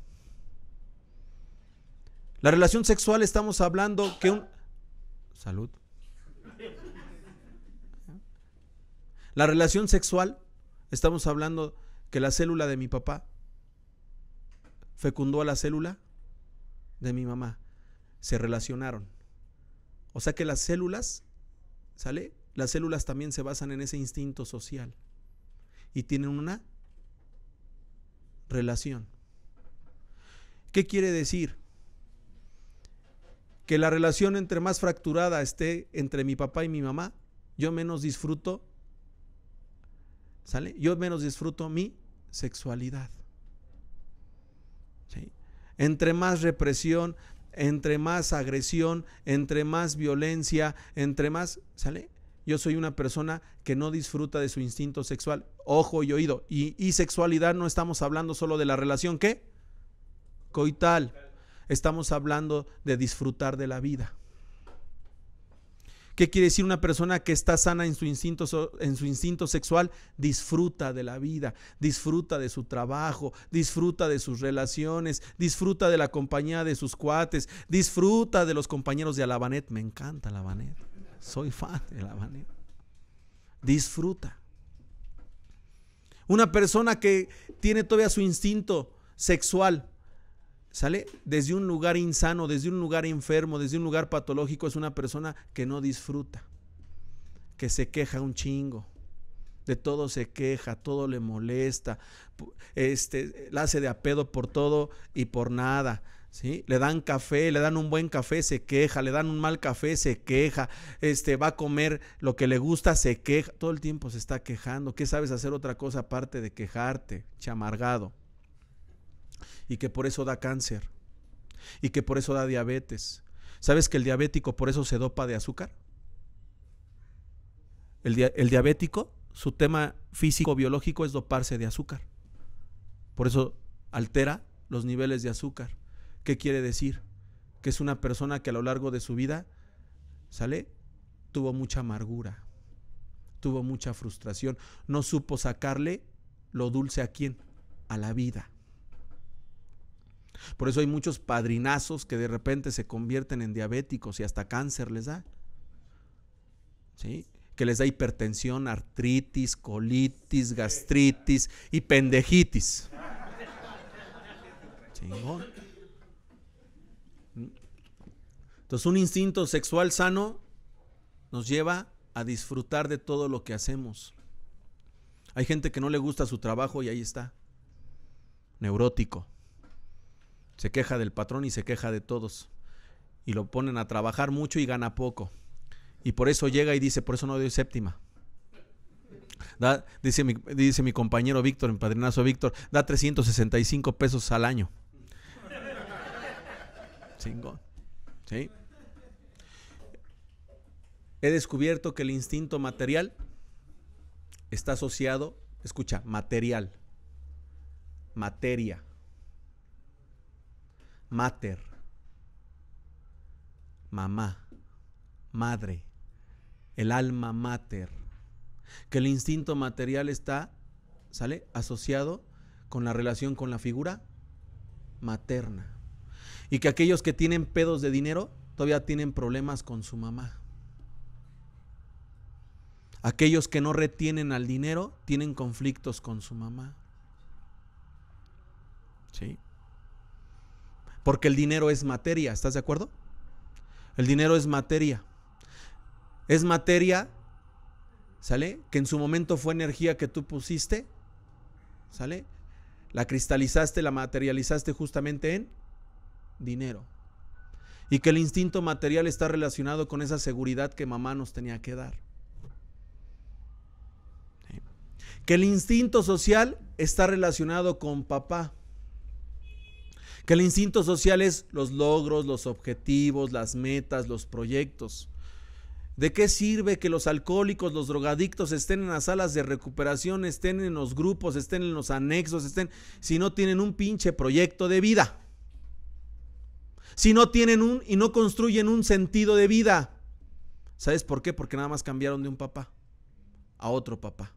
Speaker 1: La relación sexual, estamos hablando que salud. La relación sexual, estamos hablando que la célula de mi papá fecundó a la célula de mi mamá. Se relacionaron. O sea que las células, ¿sale?, las células también se basan en ese instinto social y tienen una relación. ¿Qué quiere decir? Que la relación entre más fracturada esté entre mi papá y mi mamá, yo menos disfruto, ¿sale?, yo menos disfruto mi sexualidad. ¿Sí? Entre más represión, entre más agresión, entre más violencia, entre más, ¿sale?, yo soy una persona que no disfruta de su instinto sexual. Ojo y oído. Y sexualidad no estamos hablando solo de la relación, ¿qué?, coital. Estamos hablando de disfrutar de la vida. ¿Qué quiere decir una persona que está sana en su instinto sexual? Disfruta de la vida, disfruta de su trabajo, disfruta de sus relaciones, disfruta de la compañía de sus cuates, disfruta de los compañeros de Alabanet. Me encanta Alabanet, soy fan de Alabanet. Disfruta. Una persona que tiene todavía su instinto sexual, ¿sale?, desde un lugar insano, desde un lugar enfermo, desde un lugar patológico, es una persona que no disfruta, que se queja un chingo, de todo se queja, todo le molesta, la hace de a pedo por todo y por nada, ¿sí? Le dan café, le dan un buen café, se queja, le dan un mal café, se queja, va a comer lo que le gusta, se queja, todo el tiempo se está quejando. ¿Qué sabes hacer otra cosa aparte de quejarte, chamargado? Y que por eso da cáncer, y que por eso da diabetes. ¿Sabes que el diabético por eso se dopa de azúcar? El diabético, su tema físico biológico es doparse de azúcar. Por eso altera los niveles de azúcar. ¿Qué quiere decir? Que es una persona que a lo largo de su vida, ¿sale?, tuvo mucha amargura, tuvo mucha frustración, no supo sacarle lo dulce ¿a quién? A la vida. Por eso hay muchos padrinazos que de repente se convierten en diabéticos y hasta cáncer les da, ¿sí?, que les da hipertensión, artritis, colitis, gastritis y pendejitis. Chingón. Entonces, un instinto sexual sano nos lleva a disfrutar de todo lo que hacemos. Hay gente que no le gusta su trabajo y ahí está, neurótico. Se queja del patrón y se queja de todos. Y lo ponen a trabajar mucho y gana poco. Y por eso llega y dice, por eso no doy séptima. Dice mi compañero Víctor, mi padrinazo Víctor, da 365 pesos al año. Chingón. ¿Sí? He descubierto que el instinto material está asociado, escucha, material, materia, mater, mamá, madre, el alma mater, que el instinto material está, ¿sale?, asociado con la relación con la figura materna. Y que aquellos que tienen pedos de dinero todavía tienen problemas con su mamá. Aquellos que no retienen al dinero tienen conflictos con su mamá. ¿Sí? Porque el dinero es materia, ¿estás de acuerdo? El dinero es materia. Es materia, ¿sale? Que en su momento fue energía que tú pusiste, ¿sale? La cristalizaste, la materializaste justamente en dinero. Y que el instinto material está relacionado con esa seguridad que mamá nos tenía que dar. ¿Sí? Que el instinto social está relacionado con papá. Que el instinto social es los logros, los objetivos, las metas, los proyectos. ¿De qué sirve que los alcohólicos, los drogadictos estén en las salas de recuperación, estén en los grupos, estén en los anexos, si no tienen un pinche proyecto de vida? Si no tienen y no construyen un sentido de vida. ¿Sabes por qué? Porque nada más cambiaron de un papá a otro papá.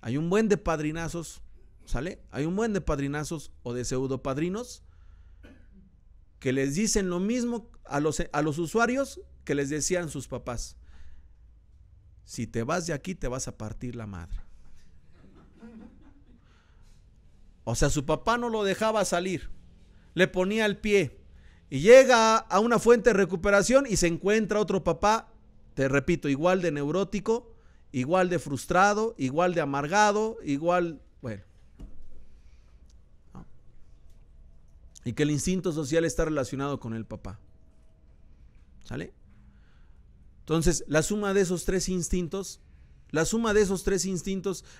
Speaker 1: Hay un buen de padrinazos, ¿sale? Hay un buen de padrinazos o de pseudopadrinos que les dicen lo mismo a los usuarios que les decían sus papás. Si te vas de aquí te vas a partir la madre. O sea, su papá no lo dejaba salir, le ponía el pie y llega a una fuente de recuperación y se encuentra otro papá, te repito, igual de neurótico, igual de frustrado, igual de amargado, igual, bueno. Y que el instinto social está relacionado con el papá. ¿Sale? Entonces, la suma de esos tres instintos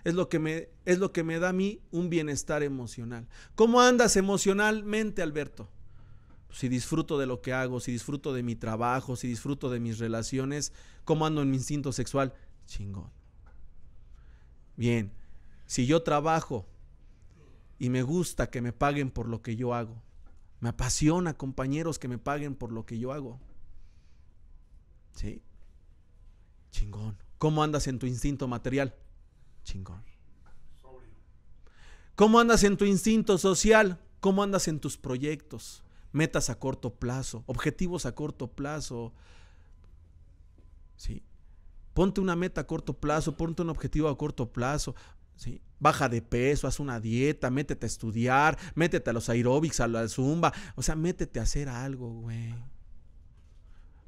Speaker 1: es lo que me da a mí un bienestar emocional. ¿Cómo andas emocionalmente, Alberto? Si disfruto de lo que hago, si disfruto de mi trabajo, si disfruto de mis relaciones, ¿cómo ando en mi instinto sexual? Chingón. Bien, si yo trabajo y me gusta que me paguen por lo que yo hago, me apasiona, compañeros, que me paguen por lo que yo hago. ¿Sí? Chingón. ¿Cómo andas en tu instinto material? Chingón. ¿Cómo andas en tu instinto social? ¿Cómo andas en tus proyectos? Metas a corto plazo, objetivos a corto plazo. ¿Sí? Ponte una meta a corto plazo, ponte un objetivo a corto plazo. ¿Sí? Baja de peso, haz una dieta, métete a estudiar, métete a los aeróbics, a la zumba. O sea, métete a hacer algo, güey.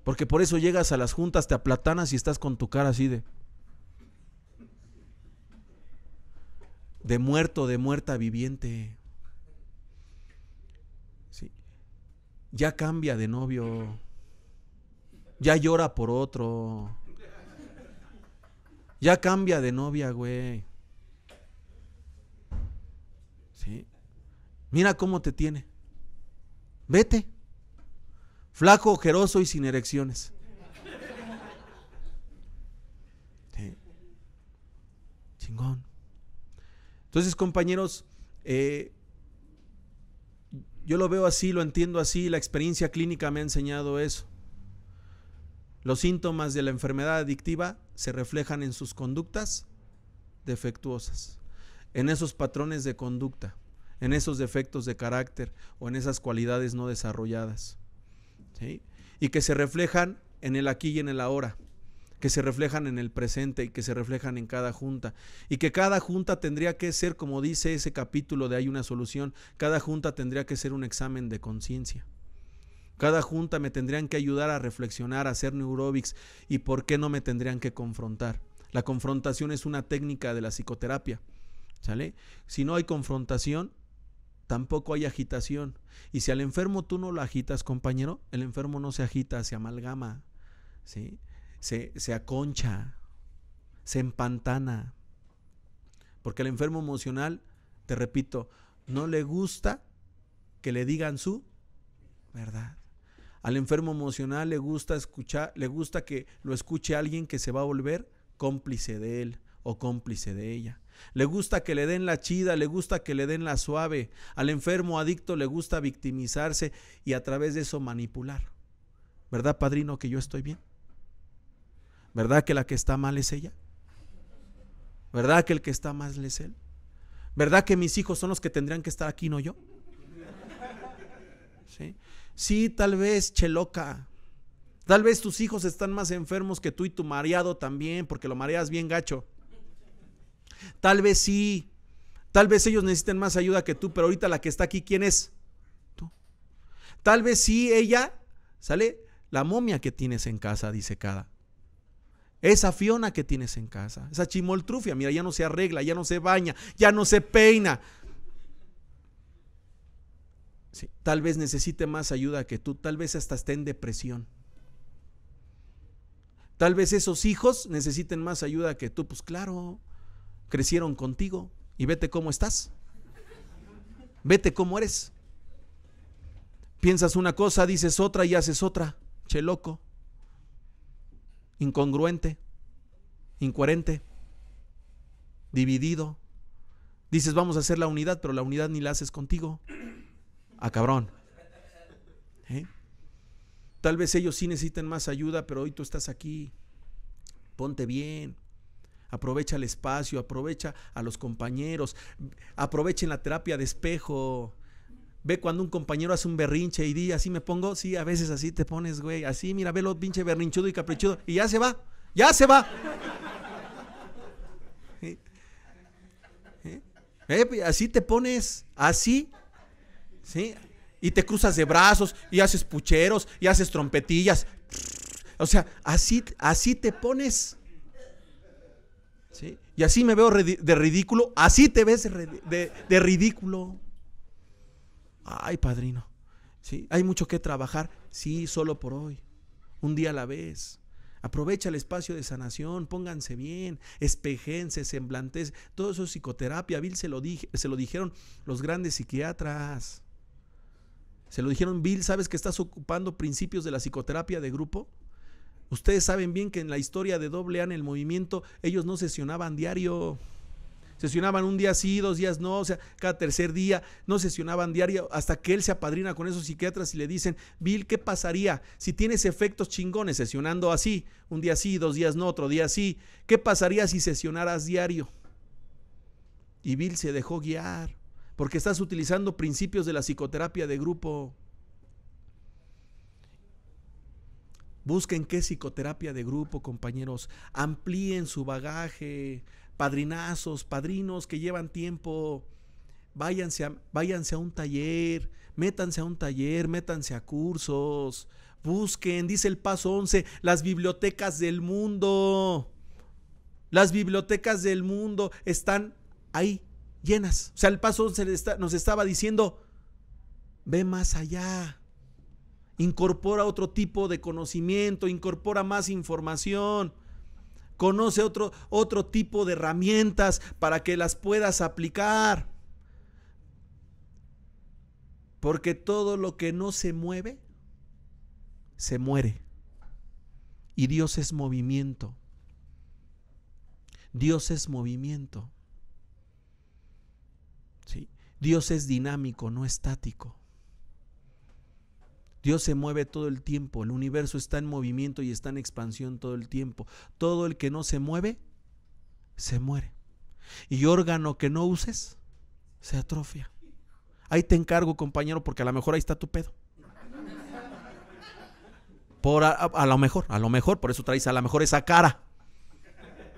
Speaker 1: Porque por eso llegas a las juntas, te aplatanas y estás con tu cara así de muerto, de muerta viviente. Sí. Ya cambia de novio. Ya llora por otro. Ya cambia de novia, güey. ¿Sí? Mira cómo te tiene. Vete. Flaco, ojeroso y sin erecciones. Sí. Chingón. Entonces, compañeros, yo lo veo así, lo entiendo así, la experiencia clínica me ha enseñado eso. Los síntomas de la enfermedad adictiva se reflejan en sus conductas defectuosas, en esos patrones de conducta, en esos defectos de carácter o en esas cualidades no desarrolladas. ¿Sí? Y que se reflejan en el aquí y en el ahora, que se reflejan en el presente y que se reflejan en cada junta, y que cada junta tendría que ser, como dice ese capítulo de Hay una solución, cada junta tendría que ser un examen de conciencia. Cada junta me tendrían que ayudar a reflexionar, a hacer neurobics, y por qué no me tendrían que confrontar. La confrontación es una técnica de la psicoterapia, ¿sale? Si no hay confrontación, tampoco hay agitación. Y si al enfermo tú no lo agitas, compañero, el enfermo no se agita, se amalgama, ¿sí? Se aconcha, se empantana. Porque al enfermo emocional, te repito, no le gusta que le digan su verdad. Al enfermo emocional le gusta que lo escuche alguien que se va a volver cómplice de él o cómplice de ella. Le gusta que le den la chida, le gusta que le den la suave. Al enfermo adicto le gusta victimizarse y a través de eso manipular. ¿Verdad, padrino, que yo estoy bien? ¿Verdad que la que está mal es ella? ¿Verdad que el que está mal es él? ¿Verdad que mis hijos son los que tendrían que estar aquí, no yo? ¿sí? Sí, tal vez, cheloca. Tal vez tus hijos están más enfermos que tú y tu mareado también, porque lo mareas bien gacho. Tal vez sí. Tal vez ellos necesiten más ayuda que tú, pero ahorita la que está aquí, ¿quién es? Tú. Tal vez sí, ella, ¿sale? La momia que tienes en casa, dice Cada. Esa Fiona que tienes en casa, esa chimoltrufia, mira, ya no se arregla, ya no se baña, ya no se peina. Sí, tal vez necesite más ayuda que tú, tal vez hasta esté en depresión. Tal vez esos hijos necesiten más ayuda que tú, pues claro, crecieron contigo y vete cómo estás. Vete cómo eres. Piensas una cosa, dices otra y haces otra. Che loco. Incongruente. Incoherente. Dividido. Dices vamos a hacer la unidad, pero la unidad ni la haces contigo. Ah, cabrón. Tal vez ellos sí necesiten más ayuda, pero hoy tú estás aquí. Ponte bien. Aprovecha el espacio, aprovecha a los compañeros, aprovechen la terapia de espejo. Ve cuando un compañero hace un berrinche y di, así me pongo, sí, a veces así te pones, güey, así, mira, velo pinche berrinchudo y caprichudo, y ya se va, ya se va. Así te pones, así, ¿sí? Y te cruzas de brazos, y haces pucheros, y haces trompetillas. O sea, así te pones. ¿Sí? Y así me veo de ridículo, así te ves de ridículo. Ay, padrino, ¿sí? Hay mucho que trabajar, sí, solo por hoy, un día a la vez. Aprovecha el espacio de sanación, pónganse bien, espejense, semblantes, todo eso es psicoterapia. Bill se lo dijeron los grandes psiquiatras. Se lo dijeron, Bill, ¿sabes que estás ocupando principios de la psicoterapia de grupo? Ustedes saben bien que en la historia de AA en el movimiento, ellos no sesionaban diario. Sesionaban un día sí, 2 días no, o sea, cada tercer día no sesionaban diario, hasta que él se apadrina con esos psiquiatras y le dicen, Bill, ¿qué pasaría si tienes efectos chingones sesionando así, un día sí, 2 días no, otro día sí? ¿Qué pasaría si sesionaras diario? Y Bill se dejó guiar, porque estás utilizando principios de la psicoterapia de grupo. Busquen qué psicoterapia de grupo, compañeros. Amplíen su bagaje. Padrinazos, padrinos que llevan tiempo. Váyanse a un taller. Métanse a un taller, métanse a cursos. Busquen, dice el paso 11, las bibliotecas del mundo. Las bibliotecas del mundo están ahí, llenas. O sea, el paso 11 nos estaba diciendo, ve más allá. Incorpora otro tipo de conocimiento, incorpora más información, conoce otro tipo de herramientas para que las puedas aplicar. Porque todo lo que no se mueve, se muere. Y Dios es movimiento. Dios es movimiento. ¿Sí? Dios es dinámico, no estático. Dios se mueve todo el tiempo, el universo está en movimiento y está en expansión todo el tiempo. Todo el que no se mueve, se muere. Y órgano que no uses, se atrofia. Ahí te encargo, compañero, porque a lo mejor ahí está tu pedo. A lo mejor, por eso traes a lo mejor esa cara.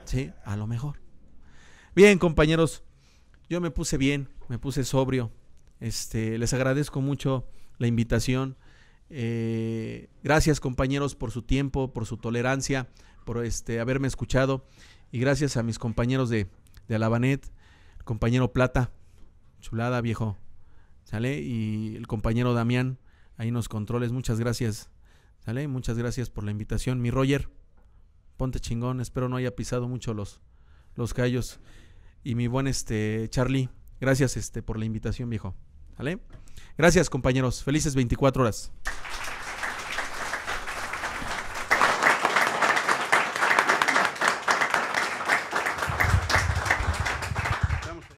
Speaker 1: Sí, a lo mejor. Bien, compañeros, yo me puse bien, me puse sobrio. Les agradezco mucho la invitación. Gracias, compañeros, por su tiempo, por su tolerancia, por haberme escuchado, y gracias a mis compañeros de Alabanet, el compañero Plata, chulada, viejo, ¿sale? Y el compañero Damián, ahí en los controles, muchas gracias, ¿sale? Muchas gracias por la invitación. Mi Roger, ponte chingón, espero no haya pisado mucho los callos. Y mi buen Charlie, gracias por la invitación, viejo, ¿sale? Gracias, compañeros. Felices 24 horas.